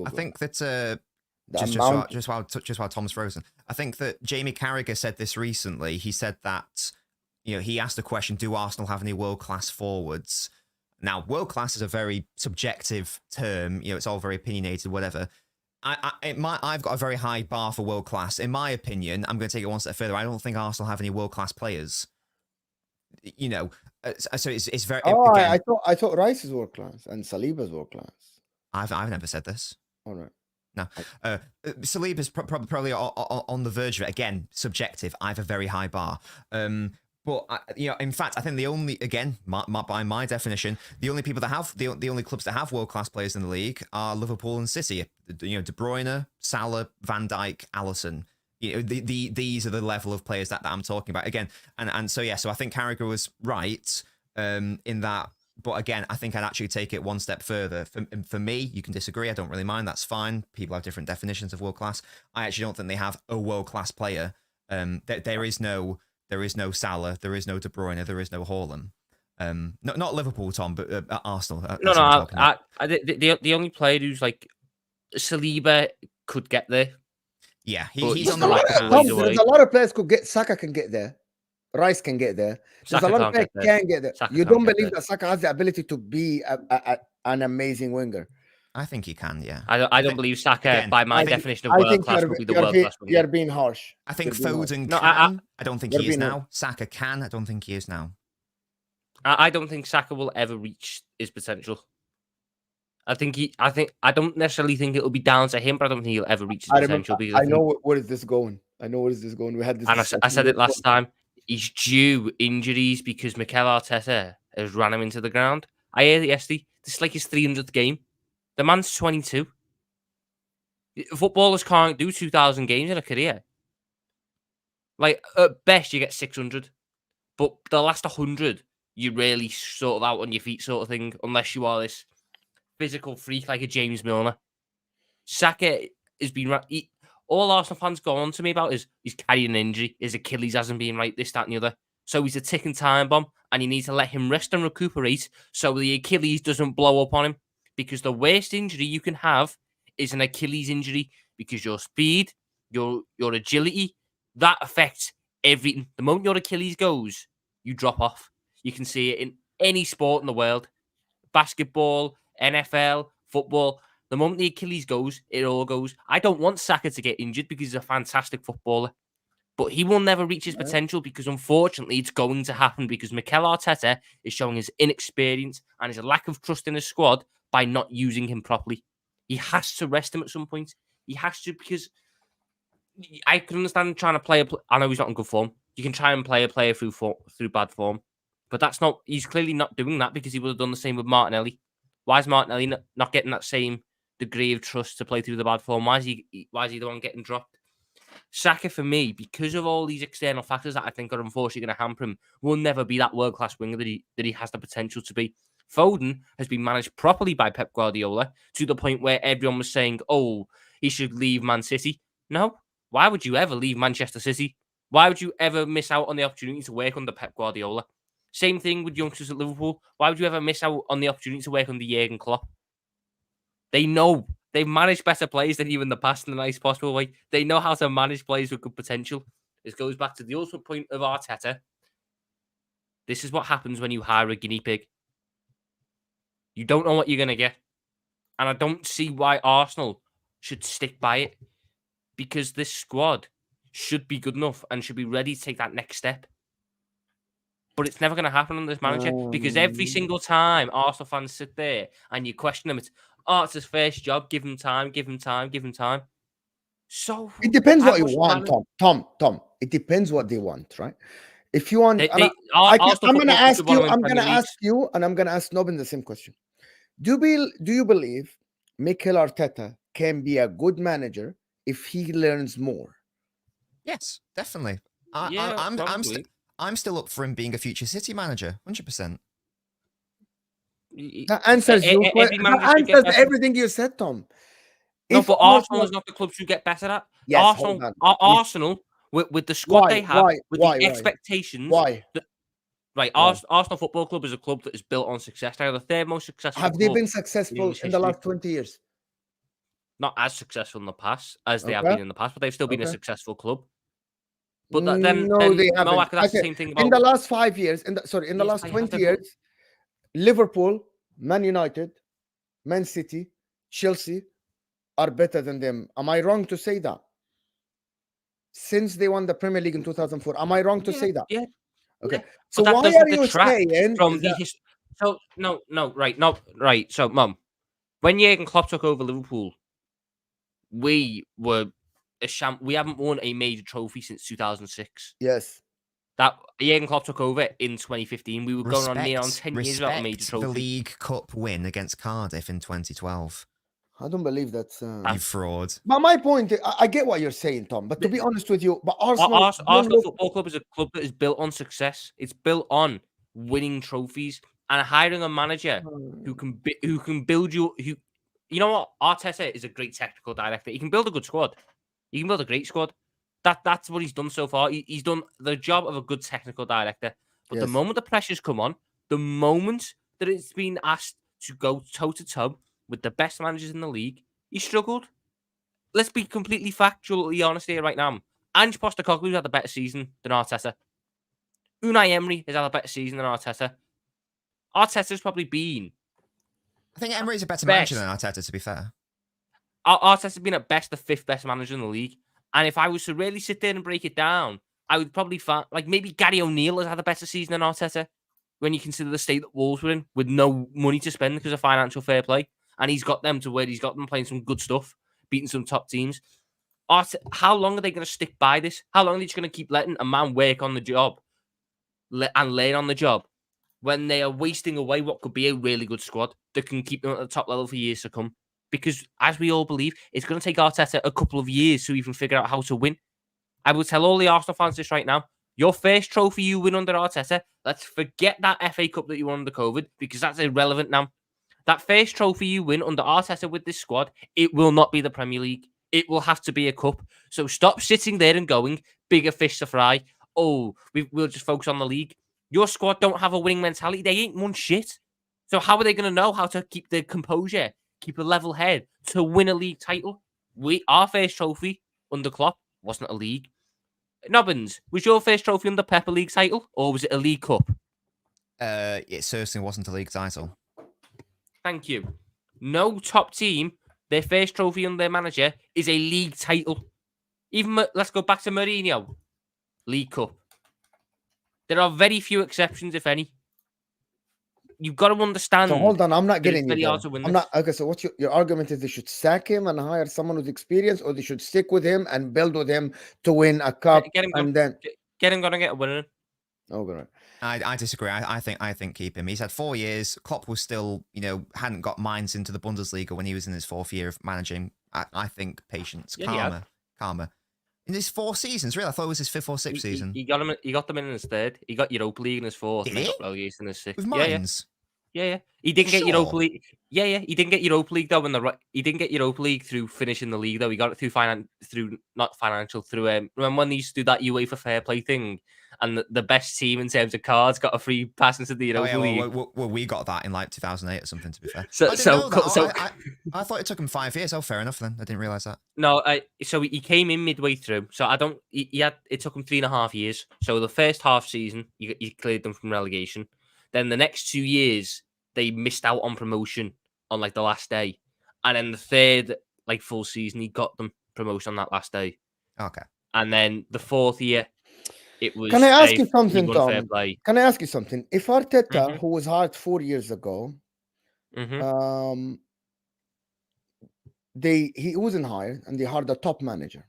I think that just while Tom's frozen, I think that Jamie Carragher said this recently. He said that, he asked the question, do Arsenal have any world-class forwards? Now, world-class is a very subjective term. It's all very opinionated, whatever. I've got a very high bar for world-class. In my opinion, I'm going to take it one step further. I don't think Arsenal have any world-class players. So it's very... I thought Rice is world-class and Saliba's world-class. I've never said this. All right. No, Saliba's probably on the verge of it. Again, subjective. I have a very high bar. But in fact, I think the only, again, by my definition, the only people that have the only clubs that have world class players in the league are Liverpool and City. De Bruyne, Salah, Van Dijk, Alisson. These are the level of players that I'm talking about again. And so I think Carragher was right in that But again, I think I'd actually take it one step further. For me, you can disagree. I don't really mind. That's fine. People have different definitions of world class. I actually don't think they have a world class player. There is no Salah, there is no De Bruyne, there is no Haaland. Not Liverpool, Tom, but Arsenal. The only player who's like Saliba could get there. Yeah, But he's he's on the not right like path. Tom, There's a lot of players could get. Saka can get there. Rice can get there. There's Saka a lot of can't players get there. can get there. Saka You can't don't get believe there. that Saka has the ability to be an amazing winger. I think he can, yeah. I don't believe Saka, again, by my I think- definition of world class, will be the world class You're winger. being harsh. I think You're being harsh. Foden No, can. I don't think You're he is being now. Saka can. I don't think he is now. I don't think Saka will ever reach his potential. I don't necessarily think it'll be down to him, but I don't think he'll ever reach his potential. Because I know where is this going. We had this. And I said it last time. He's due injuries because Mikel Arteta has ran him into the ground. I heard it yesterday. This is like his 300th game. The man's 22. Footballers can't do 2,000 games in a career. Like, at best, you get 600. But the last 100, you're really sort of out on your feet sort of thing, unless you are this physical freak like a James Milner. Saka has been... all Arsenal fans go on to me about is he's carrying an injury, his Achilles hasn't been right, this, that, and the other. So he's a ticking time bomb, and you need to let him rest and recuperate so the Achilles doesn't blow up on him. Because the worst injury you can have is an Achilles injury, because your speed, your agility, that affects everything. The moment your Achilles goes, you drop off. You can see it in any sport in the world. Basketball, NFL, football. The moment the Achilles goes, it all goes. I don't want Saka to get injured because he's a fantastic footballer. But he will never reach his potential because, unfortunately, it's going to happen because Mikel Arteta is showing his inexperience and his lack of trust in his squad by not using him properly. He has to rest him at some point. He has to, because I can understand trying to play I know he's not in good form. You can try and play a player through bad form. But that's not... He's clearly not doing that because he would have done the same with Martinelli. Why is Martinelli not getting that same degree of trust to play through the bad form? Why is he the one getting dropped? Saka, for me, because of all these external factors that I think are unfortunately going to hamper him, will never be that world-class winger that he has the potential to be. Foden has been managed properly by Pep Guardiola to the point where everyone was saying, oh, he should leave Man City. No. Why would you ever leave Manchester City? Why would you ever miss out on the opportunity to work under Pep Guardiola? Same thing with youngsters at Liverpool. Why would you ever miss out on the opportunity to work under Jurgen Klopp? They know. They've managed better players than you in the past in the nicest possible way. They know how to manage players with good potential. This goes back to the ultimate point of Arteta. This is what happens when you hire a guinea pig. You don't know what you're going to get. And I don't see why Arsenal should stick by it. Because this squad should be good enough and should be ready to take that next step. But it's never going to happen on this manager because every single time Arsenal fans sit there and you question them, it's his first job. Give him time. So it depends what you want, Tom. It depends what they want, right? If you want, I'm going to ask you, and I'm going to ask Nobin the same question. Do you believe Mikel Arteta can be a good manager if he learns more? Yes, definitely. I'm still up for him being a future City manager, 100%. That answers you. That answers everything you said, Tom. No, but Arsenal is not the club to get better at. Yes, Arsenal with the squad they have, with the expectations. Why? Arsenal Football Club is a club that is built on success. They are the third most successful. Have they been successful in the last 20 years? Not as successful in the past as they have been in the past, but they've still been a successful club. But they haven't. That's the same thing about... In the last 5 years, in the last 20 years, Liverpool, Man United, Man City, Chelsea are better than them. Am I wrong to say that? Since they won the Premier League in 2004, am I wrong to say that? Yeah. Okay. Yeah. So why are you saying from the right? So, Mum, when Jurgen Klopp took over Liverpool, we were we haven't won a major trophy since 2006. Yes. That Jurgen Klopp took over in 2015. We were going on near 10 years without a major trophy. The League Cup win against Cardiff in 2012. I don't believe that's you fraud. But my point, I get what you're saying, Tom. But to be honest with you, but Arsenal Football Club is a club that is built on success. It's built on winning trophies. and hiring a manager who can build you. You know what? Arteta is a great technical director. He can build a good squad. He can build a great squad. That's what he's done so far. He's done the job of a good technical director. But the Yes. moment the pressures come on, the moment that it's been asked to go toe to toe with the best managers in the league, he struggled. Let's be completely factually honest here right now. Ange Postecoglou's had a better season than Arteta. Unai Emery has had a better season than Arteta. Arteta's probably been I think Emirates a better best. manager than Arteta, to be fair. Arteta's been at best the 5th best manager in the league. And if I was to really sit there and break it down, I would probably find, like, maybe Gary O'Neill has had a better season than Arteta when you consider the state that Wolves were in with no money to spend because of financial fair play. And he's got them to where he's got them playing some good stuff, beating some top teams. How long are they going to stick by this? How long are they just going to keep letting a man work on the job and learn on the job when they are wasting away what could be a really good squad that can keep them at the top level for years to come? Because as we all believe, it's going to take Arteta a couple of years to even figure out how to win. I will tell all the Arsenal fans this right now. Your first trophy you win under Arteta, let's forget that FA Cup that you won under COVID because that's irrelevant now. That first trophy you win under Arteta with this squad, it will not be the Premier League. It will have to be a cup. So stop sitting there and going, bigger fish to fry. Oh, we'll just focus on the league. Your squad don't have a winning mentality. They ain't won shit. So how are they going to know how to keep their composure, keep a level head to win a league title? Our first trophy under Klopp wasn't a league. Nobbins, was your first trophy under Pep a league title or was it a league cup? It certainly wasn't a league title. Thank you. No top team, their first trophy under their manager is a league title. Even let's go back to Mourinho, League Cup. There are very few exceptions, if any. You've got to understand. So hold on, I'm not that it's getting you. very There. hard to win I'm this. not okay. So what's your argument? Is they should sack him and hire someone with experience, or they should stick with him and build with him to win a cup? Get him gone. And then Get him gone and get a winner. oh, right. I disagree. I think keep him. He's had 4 years. Klopp was still, hadn't got Mainz into the Bundesliga when he was in his 4th year of managing. I think patience, calmer. In his 4 seasons, really? I thought it was his 5th or 6th season. He got him. He got them in his 3rd. He got Europa League in his 4th. Did and he? got relegated in his 6th. With Mainz? Yeah. He didn't get Sure. Europa League. Yeah. He didn't get Europa League though. He didn't get Europa League through finishing the league though. He got it through remember when they used to do that UEFA Fair Play thing, and the best team in terms of cards got a free pass into the Europa League. Well, we got that in like 2008 or something. To be fair, I thought it took him 5 years. Oh, fair enough then. I didn't realize that. No, so he came in midway through. So it took him 3.5 years. So the first half season, he cleared them from relegation. Then the next 2 years, they missed out on promotion on like the last day. And then the 3rd full season, he got them promotion on that last day. Okay. And then the 4th year, it was. Can I ask you something, fair Tom? play. Can I ask you something? If Arteta, Mhm. who was hired 4 years ago, Mhm. he wasn't hired and they hired a top manager.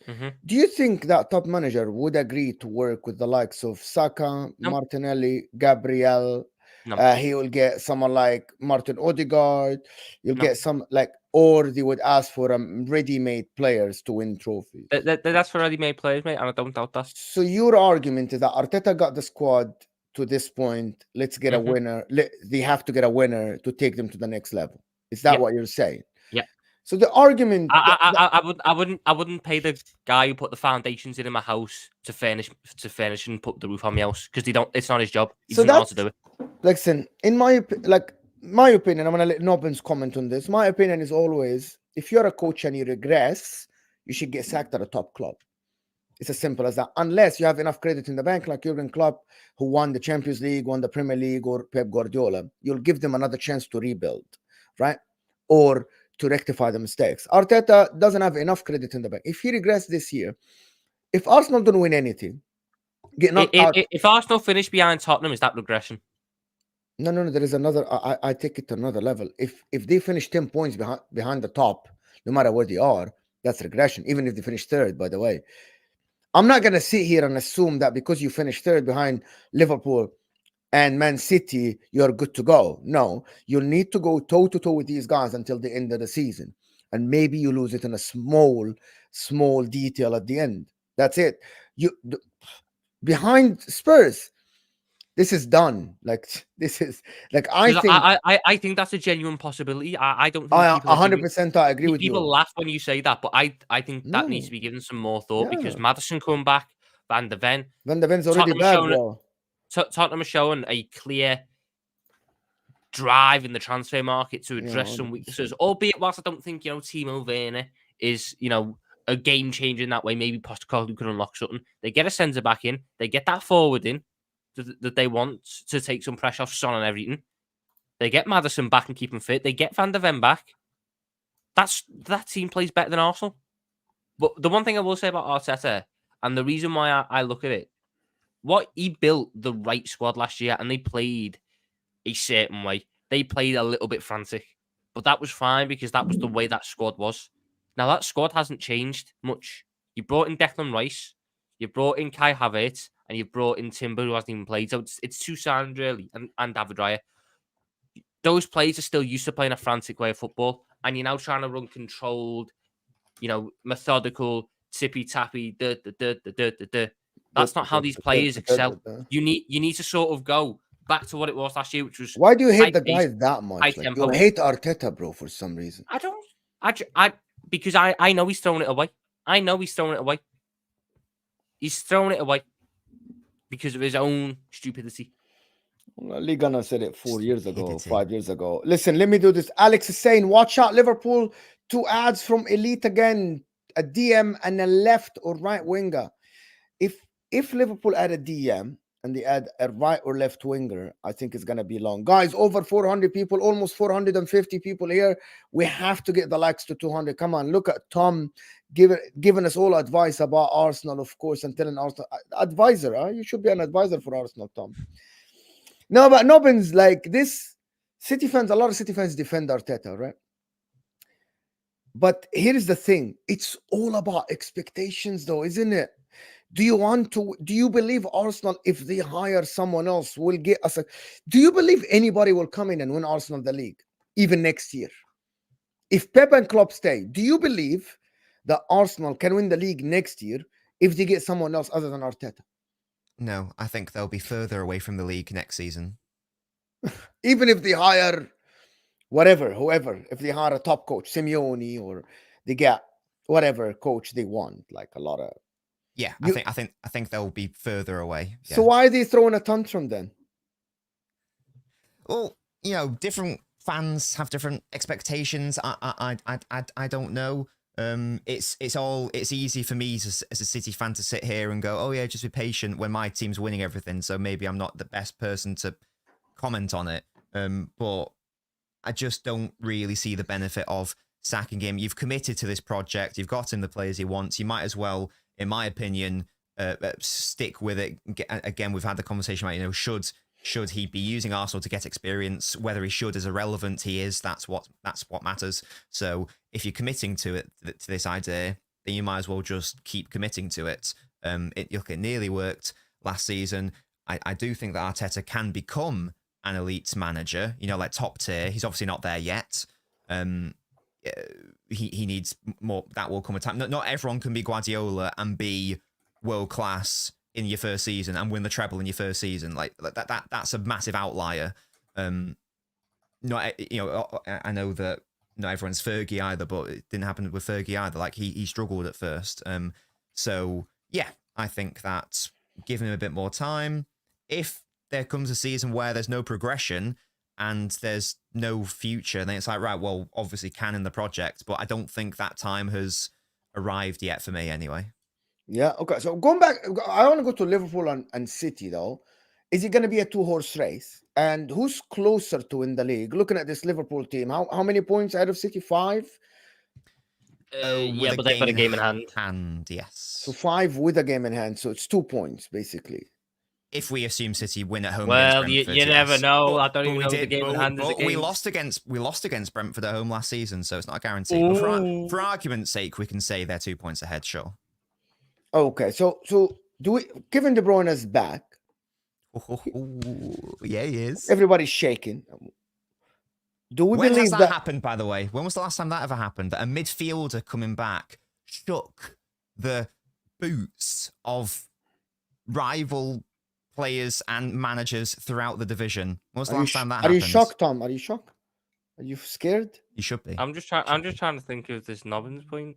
Mhm. Do you think that top manager would agree to work with the likes of Saka, No. Martinelli, Gabriel? No. He will get someone like Martin Odegaard. You'll No. get some or they would ask for ready-made players to win trophies. That's for ready-made players, mate, and I don't doubt that. So your argument is that Arteta got the squad to this point. Let's get a winner. They have to get a winner to take them to the next level. Is that what you're saying? Yeah. So the argument, I wouldn't pay the guy who put the foundations in my house to furnish and put the roof on my house because it's not his job. He doesn't know how to do it. Listen, in my opinion, I'm gonna let Nobbins comment on this. My opinion is always, if you're a coach and you regress, you should get sacked at a top club. It's as simple as that. Unless you have enough credit in the bank, like Jurgen Klopp, who won the Champions League, won the Premier League, or Pep Guardiola, you'll give them another chance to rebuild, right? Or to rectify the mistakes. Arteta doesn't have enough credit in the bank. If he regrets this year, if Arsenal don't win anything, get knocked out. If Arsenal finish behind Tottenham, is that regression? No. There is another. I take it to another level. If they finish 10 points behind the top, no matter where they are, that's regression. Even if they finish 3rd, by the way. I'm not gonna sit here and assume that because you finish 3rd behind Liverpool and Man City, you're good to go. No, you'll need to go toe to toe with these guys until the end of the season, and maybe you lose it in a small detail at the end. That's it. Behind Spurs, This is done. Like this is like I 'Cause think I think that's a genuine possibility. I don't think I people are giving 100% I agree with people you. laugh when you say that, but I think that needs No, to be given some more thought because yeah. Maddison coming back, Van der Ven, Van de Ven's already Tottenham are back, showing bro. Tottenham are showing a clear drive in the transfer market to Yeah, address some 100%. weaknesses. Albeit, whilst I don't think Timo Werner is a game changer in that way, maybe Postecoglou could unlock something. They get a centre back in, they get that forward in that they want to take some pressure off Son and everything. They get Maddison back and keep him fit. They get Van der Ven back. That team plays better than Arsenal. But the one thing I will say about Arteta, and the reason why I look at it, what he built the right squad last year, and they played a certain way. They played a little bit frantic, but that was fine because that was the way that squad was. Now that squad hasn't changed much. You brought in Declan Rice, you brought in Kai Havertz, and you brought in Timber, who hasn't even played. So it's two signed really, and David Raya. Those players are still used to playing a frantic way of football, and you're now trying to run controlled, methodical, tippy tappy. That's not how these players excel. You need to sort of go back to what it was last year, which was Why do you hate high the pace, guy that high much? Like you tempo. hate Arteta, bro, for some reason. I don't. Because I know he's throwing it away. I know he's throwing it away. He's throwing it away because of his own stupidity. Well, Ligana said it 4 years ago, Stupidity. 5 years ago. Listen, let me do this. Alex is saying, watch out, Liverpool. 2 ads from Elite again. A DM and a left or right winger. If Liverpool add a DM and they add a right or left winger, I think it's gonna be long. Guys, over 400 people, almost 450 people here. We have to get the likes to 200. Come on, look at Tom giving us all advice about Arsenal, of course, and telling Arsenal advisor. Huh? You should be an advisor for Arsenal, Tom. No, but Nobbins, like this, City fans, a lot of City fans defend Arteta, right? But here's the thing: it's all about expectations, though, isn't it? Do you believe Arsenal, if they hire someone else, will get us do you believe anybody will come in and win Arsenal the league, even next year? If Pep and Klopp stay, do you believe that Arsenal can win the league next year if they get someone else other than Arteta? No, I think they'll be further away from the league next season. Even if they hire whoever, if they hire a top coach, Simeone, or they get whatever coach they want, like a lot of. Yeah, I think they'll be further away. Yeah. So why are they throwing a tantrum then? Well, different fans have different expectations. I don't know. It's easy for me as a City fan to sit here and go, oh yeah, just be patient when my team's winning everything. So maybe I'm not the best person to comment on it. But I just don't really see the benefit of sacking him. You've committed to this project. You've got him the players he wants. You might as well, in my opinion, stick with it. Again, we've had the conversation about, should he be using Arsenal to get experience? Whether he should is irrelevant. He is. That's what matters. So if you're committing to this idea, then you might as well just keep committing to it. It nearly worked last season. I do think that Arteta can become an elite manager, like top tier. He's obviously not there yet. He needs more. That will come a time. Not everyone can be Guardiola and be world class in your first season and win the treble in your first season. Like that's a massive outlier. I know that not everyone's Fergie either, but it didn't happen with Fergie either. Like he struggled at first. So yeah, I think that giving him a bit more time. If there comes a season where there's no progression and there's no future, then it's like, right, well, obviously can in the project, but I don't think that time has arrived yet for me anyway. Yeah, okay. So going back, I want to go to Liverpool and City, though. Is it going to be a 2-horse race? And who's closer to win the league? Looking at this Liverpool team, how many points out of City? 5? Yeah, but they've got a game in hand. And yes. So 5 with a game in hand. So it's 2 points, basically. If we assume City win at home, well, against Brentford, you never yes. know. But, I don't even know the game in hand is. We lost against Brentford at home last season, so it's not a guarantee. But for argument's sake, we can say they're 2 points ahead. Sure. Okay, so do we? Kevin De Bruyne is back. Yeah, he is. Everybody's shaking. Do we When believe has that happened? By the way, when was the last time that ever happened? That a midfielder coming back shook the boots of rival players and managers throughout the division. When was the Are you, last time that are happened? you shocked, Tom? Are you shocked? Are you scared? You should be. I'm just trying to think of this Nobbins point.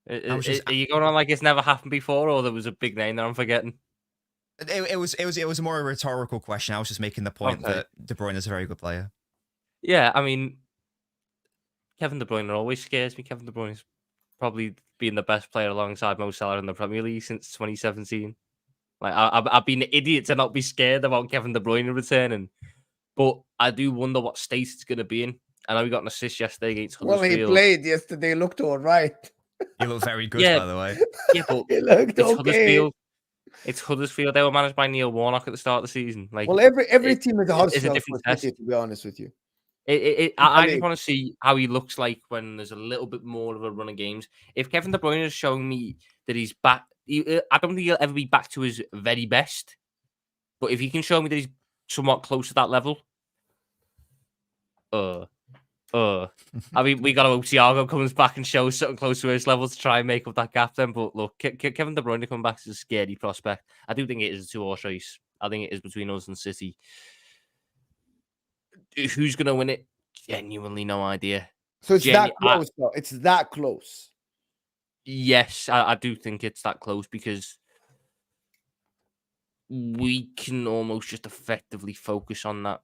I was just- Are you going on like it's never happened before, or there was a big name that I'm forgetting? It was more a rhetorical question. I was just making the point Okay. that De Bruyne is a very good player. Yeah, I mean, Kevin De Bruyne always scares me. Kevin De Bruyne's probably been the best player alongside Mo Salah in the Premier League since 2017. Like I've been an idiot to not be scared about Kevin De Bruyne returning, but I do wonder what state it's going to be in. I know he got an assist yesterday against Well, he Huddersfield. played yesterday. Looked all right. He looked very good, Yeah. by the way. Yeah, but He looked it's okay. Huddersfield. It's Huddersfield. They were managed by Neil Warnock at the start of the season. Like, Well, every it- team is a it's a Huddersfield different for City, test. to be honest with you. I just want to see how he looks like when there's a little bit more of a run of games. If Kevin De Bruyne is showing me that he's back, I don't think he'll ever be back to his very best. But if he can show me that he's somewhat close to that level, I mean, we got to hope Thiago comes back and shows something close to his level to try and make up that gap then. But look, Kevin De Bruyne coming back is a scary prospect. I do think it is a 2-horse race. I think it is between us and City. Who's going to win it? Genuinely no idea. So it's that close, though. It's that close. Yes, I do think it's that close because we can almost just effectively focus on that.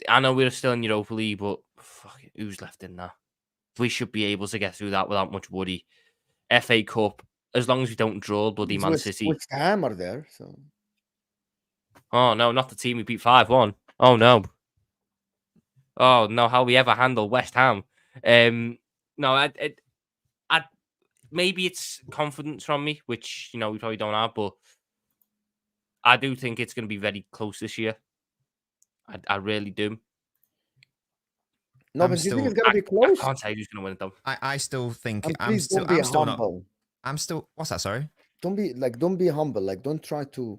I know we're still in Europa League, but fuck it, who's left in that? We should be able to get through that without much worry. FA Cup, as long as we don't draw bloody Man City. West Ham are there, so. Oh no, not the team we beat 5-1. Oh no. Oh no, how we ever handle West Ham? No, I maybe it's confidence from me, which we probably don't have, but I do think it's going to be very close this year. I really do. No, but do you think it's going to be close? I can't say who's going to win it though. I still think And I'm please still don't be I'm still not. humble. I'm still. What's that? Sorry. Don't be humble. Like, don't try to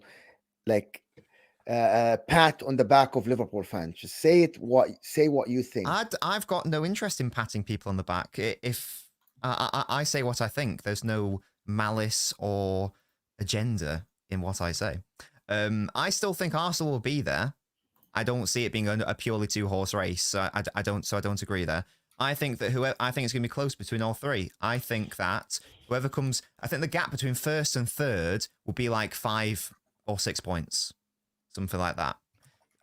pat on the back of Liverpool fans. Just say what you think. I've got no interest in patting people on the back. If I say what I think, there's no malice or agenda in what I say. I still think Arsenal will be there. I don't see it being a purely 2-horse race. I don't agree there. I think that I think it's going to be close between all three. I think that whoever comes, I think the gap between first and third will be like 5 or 6 points, something like that.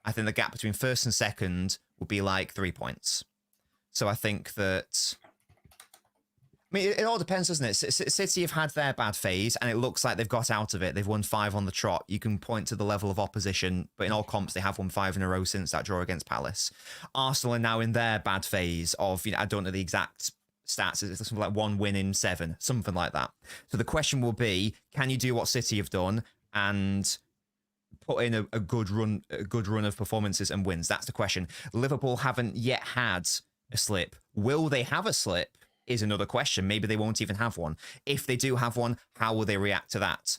I think the gap between first and second will be like 3 points. So I think that. I mean, it all depends, doesn't it? City have had their bad phase, and it looks like they've got out of it. They've won 5 on the trot. You can point to the level of opposition, but in all comps, they have won 5 in a row since that draw against Palace. Arsenal are now in their bad phase of, I don't know the exact stats. It's something like 1 win in 7, something like that. So the question will be, can you do what City have done and put in a good run of performances and wins? That's the question. Liverpool haven't yet had a slip. Will they have a slip? Is another question. Maybe they won't even have one. If they do have one, how will they react to that?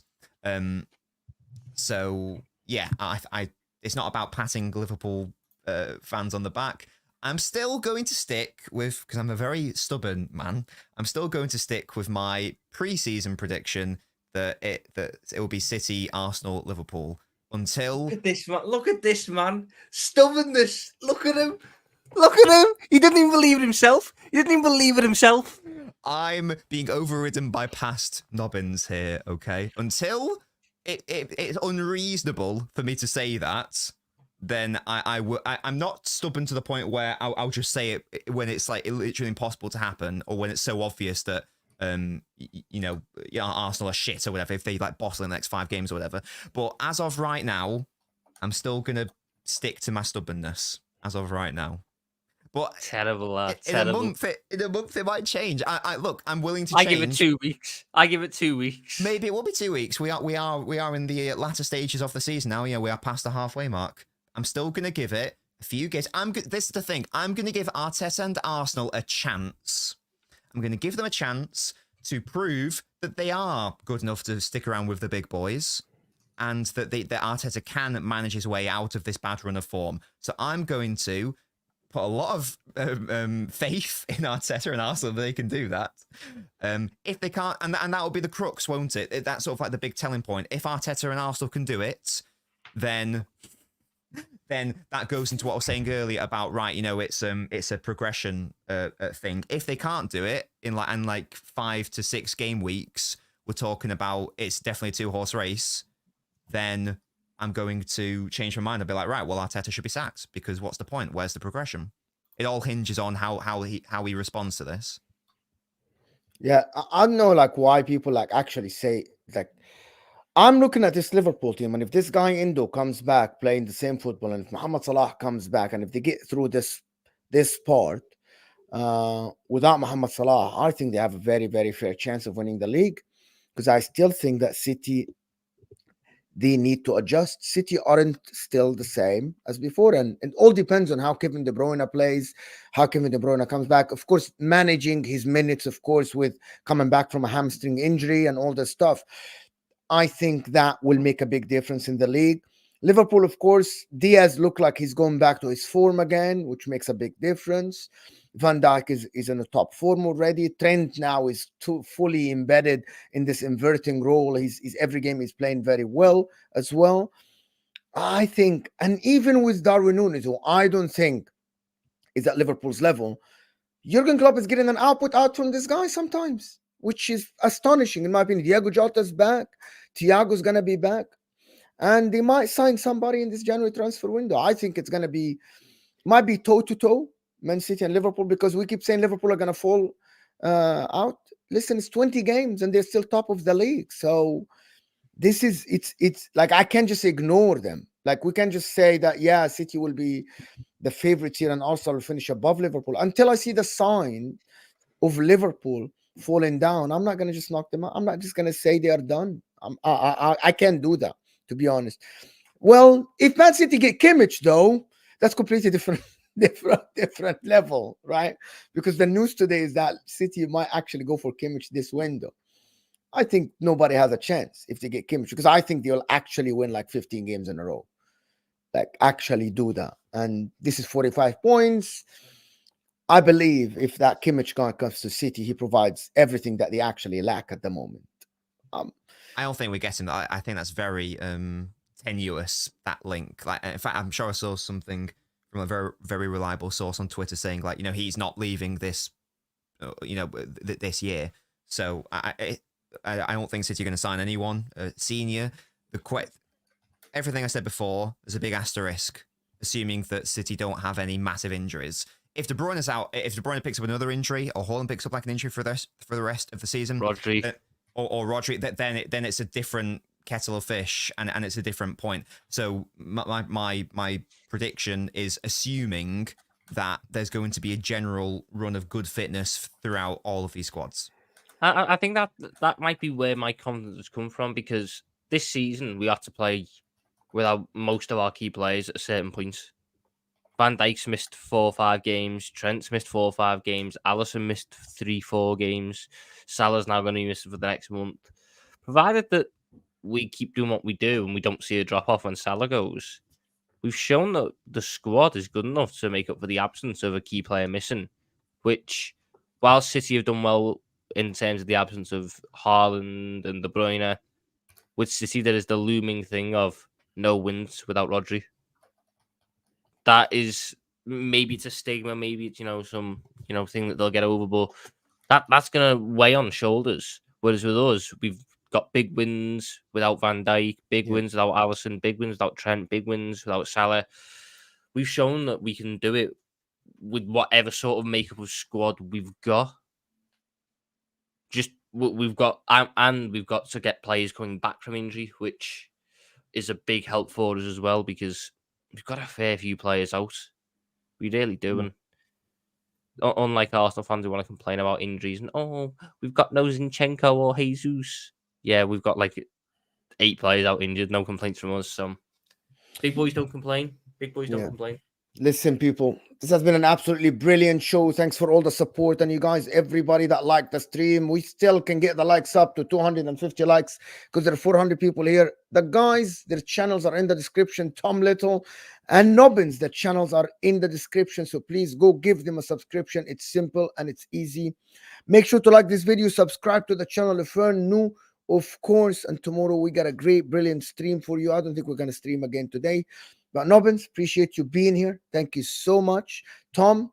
So yeah, I it's not about patting Liverpool fans on the back. I'm still going to stick with, because I'm a very stubborn man, I'm still going to stick with my pre-season prediction that it will be City, Arsenal, Liverpool until. Look at this man! Look at this man! Stubbornness! Look at him! Look at him! He didn't even believe it himself. He didn't even believe it himself. I'm being overridden by past Nobbins here, okay? Until it's unreasonable for me to say that, then I'm not stubborn to the point where I'll just say it when it's like literally impossible to happen, or when it's so obvious that Arsenal are shit or whatever, if they like bottle in the next 5 games or whatever. But as of right now, I'm still gonna stick to my stubbornness as of right now. But terrible, lad. In a month, it might change. I look. I'm willing to. I change. give it 2 weeks. I give it 2 weeks. Maybe it will be 2 weeks. We are in the latter stages of the season now. Yeah, we are past the halfway mark. I'm still gonna give it a few games. This is the thing. I'm gonna give Arteta and Arsenal a chance. I'm gonna give them a chance to prove that they are good enough to stick around with the big boys, and that Arteta can manage his way out of this bad run of form. So I'm going to put a lot of faith in Arteta and Arsenal that they can do that. If they can't, and that will be the crux, won't it? That's sort of like the big telling point. If Arteta and Arsenal can do it, then that goes into what I was saying earlier about, right, you know, it's a progression thing. If they can't do it in like 5 to 6 game weeks, we're talking about it's definitely a 2-horse race, then I'm going to change my mind and be like, right, well, Arteta should be sacked, because what's the point? Where's the progression? It all hinges on how he responds to this. Yeah, I don't know like why people like actually say like, I'm looking at this Liverpool team, and if this guy Indo comes back playing the same football, and if Mohamed Salah comes back, and if they get through this part without Mohamed Salah, I think they have a very, very fair chance of winning the league, because I still think that City, they need to adjust. City aren't still the same as before, and it all depends on how Kevin De Bruyne plays, how Kevin De Bruyne comes back. Of course, managing his minutes, of course, with coming back from a hamstring injury and all this stuff. I think that will make a big difference in the league. Liverpool, of course, Diaz looked like he's going back to his form again, which makes a big difference. Van Dijk is in a top form already. Trent now is fully embedded in this inverting role. He's every game he's playing very well as well. I think, and even with Darwin Núñez, who I don't think is at Liverpool's level, Jurgen Klopp is getting an output out from this guy sometimes, which is astonishing in my opinion. Diego Jota's back. Thiago's going to be back. And they might sign somebody in this January transfer window. I think it's going to be, might be toe-to-toe, Man City and Liverpool, because we keep saying Liverpool are going to fall out. Listen, it's 20 games and they're still top of the league. So this is, it's like, I can't just ignore them. Like, we can just say that, yeah, City will be the favorites here and Arsenal will finish above Liverpool. Until I see the sign of Liverpool falling down, I'm not going to just knock them out. I'm not just going to say they are done. I can't do that, to be honest. Well, if Man City get Kimmich, though, that's completely different level, right? Because the news today is that City might actually go for Kimmich this window. I think nobody has a chance if they get Kimmich, because I think they'll actually win like 15 games in a row. Like, actually do that. And this is 45 points. I believe if that Kimmich guy comes to City, he provides everything that they actually lack at the moment. I don't think we're getting that. I think that's very tenuous, that link. Like, in fact, I'm sure I saw something from a very, very reliable source on Twitter saying, like, you know, he's not leaving this, this year. So I don't think City are going to sign anyone senior. Everything I said before, there's a big asterisk, assuming that City don't have any massive injuries. If De Bruyne is out, if De Bruyne picks up another injury, or Haaland picks up like an injury for the rest of the season, Rodri. or Rodri, then it's a different kettle of fish, and it's a different point. So my prediction is assuming that there's going to be a general run of good fitness throughout all of these squads. I think that might be where my confidence has come from, because this season we had to play without most of our key players at a certain point. Van Dijk's missed 4 or 5 games. Trent's missed 4 or 5 games. Alisson missed 3-4 games. Salah's now going to be missed for the next month. Provided that we keep doing what we do and we don't see a drop off when Salah goes, we've shown that the squad is good enough to make up for the absence of a key player missing. Which, while City have done well in terms of the absence of Haaland and De Bruyne, with City there is the looming thing of no wins without Rodri. That is, maybe it's a stigma, maybe it's some thing that they'll get over, but that's gonna weigh on shoulders. Whereas with us, we've got big wins without Van Dijk, big wins without Alisson, big wins without Trent, big wins without Salah. We've shown that we can do it with whatever sort of makeup of squad we've got. Just we've got, and we've got to get players coming back from injury, which is a big help for us as well, because we've got a fair few players out. We really do. And unlike Arsenal fans who want to complain about injuries and, we've got no Zinchenko or Jesus. Yeah, we've got like 8 players out injured. No complaints from us. So big boys don't complain. Big boys don't complain. Listen, people, this has been an absolutely brilliant show. Thanks for all the support. And you guys, everybody that liked the stream, we still can get the likes up to 250 likes because there are 400 people here. The guys, their channels are in the description. Tom Little and Nobbins, the channels are in the description. So please go give them a subscription. It's simple and it's easy. Make sure to like this video, subscribe to the channel if you're new, of course. And tomorrow we got a great, brilliant stream for you. I don't think we're going to stream again today. But Nobbins, appreciate you being here. Thank you so much. Tom,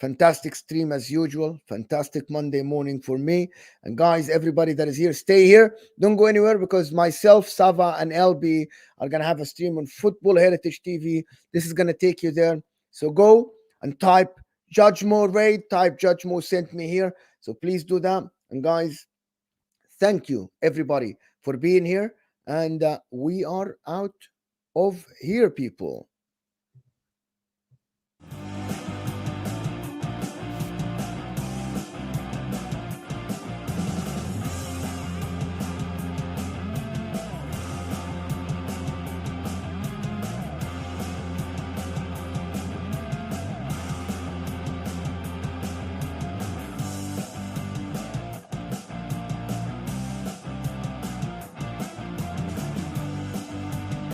fantastic stream as usual. Fantastic Monday morning for me. And guys, everybody that is here, stay here. Don't go anywhere because myself, Sava, and LB are going to have a stream on Football Heritage TV. This is going to take you there. So go and type Judge Mo Raid. Type Judge Mo sent me here. So please do that. And guys, thank you, everybody, for being here. And we are out of here, people.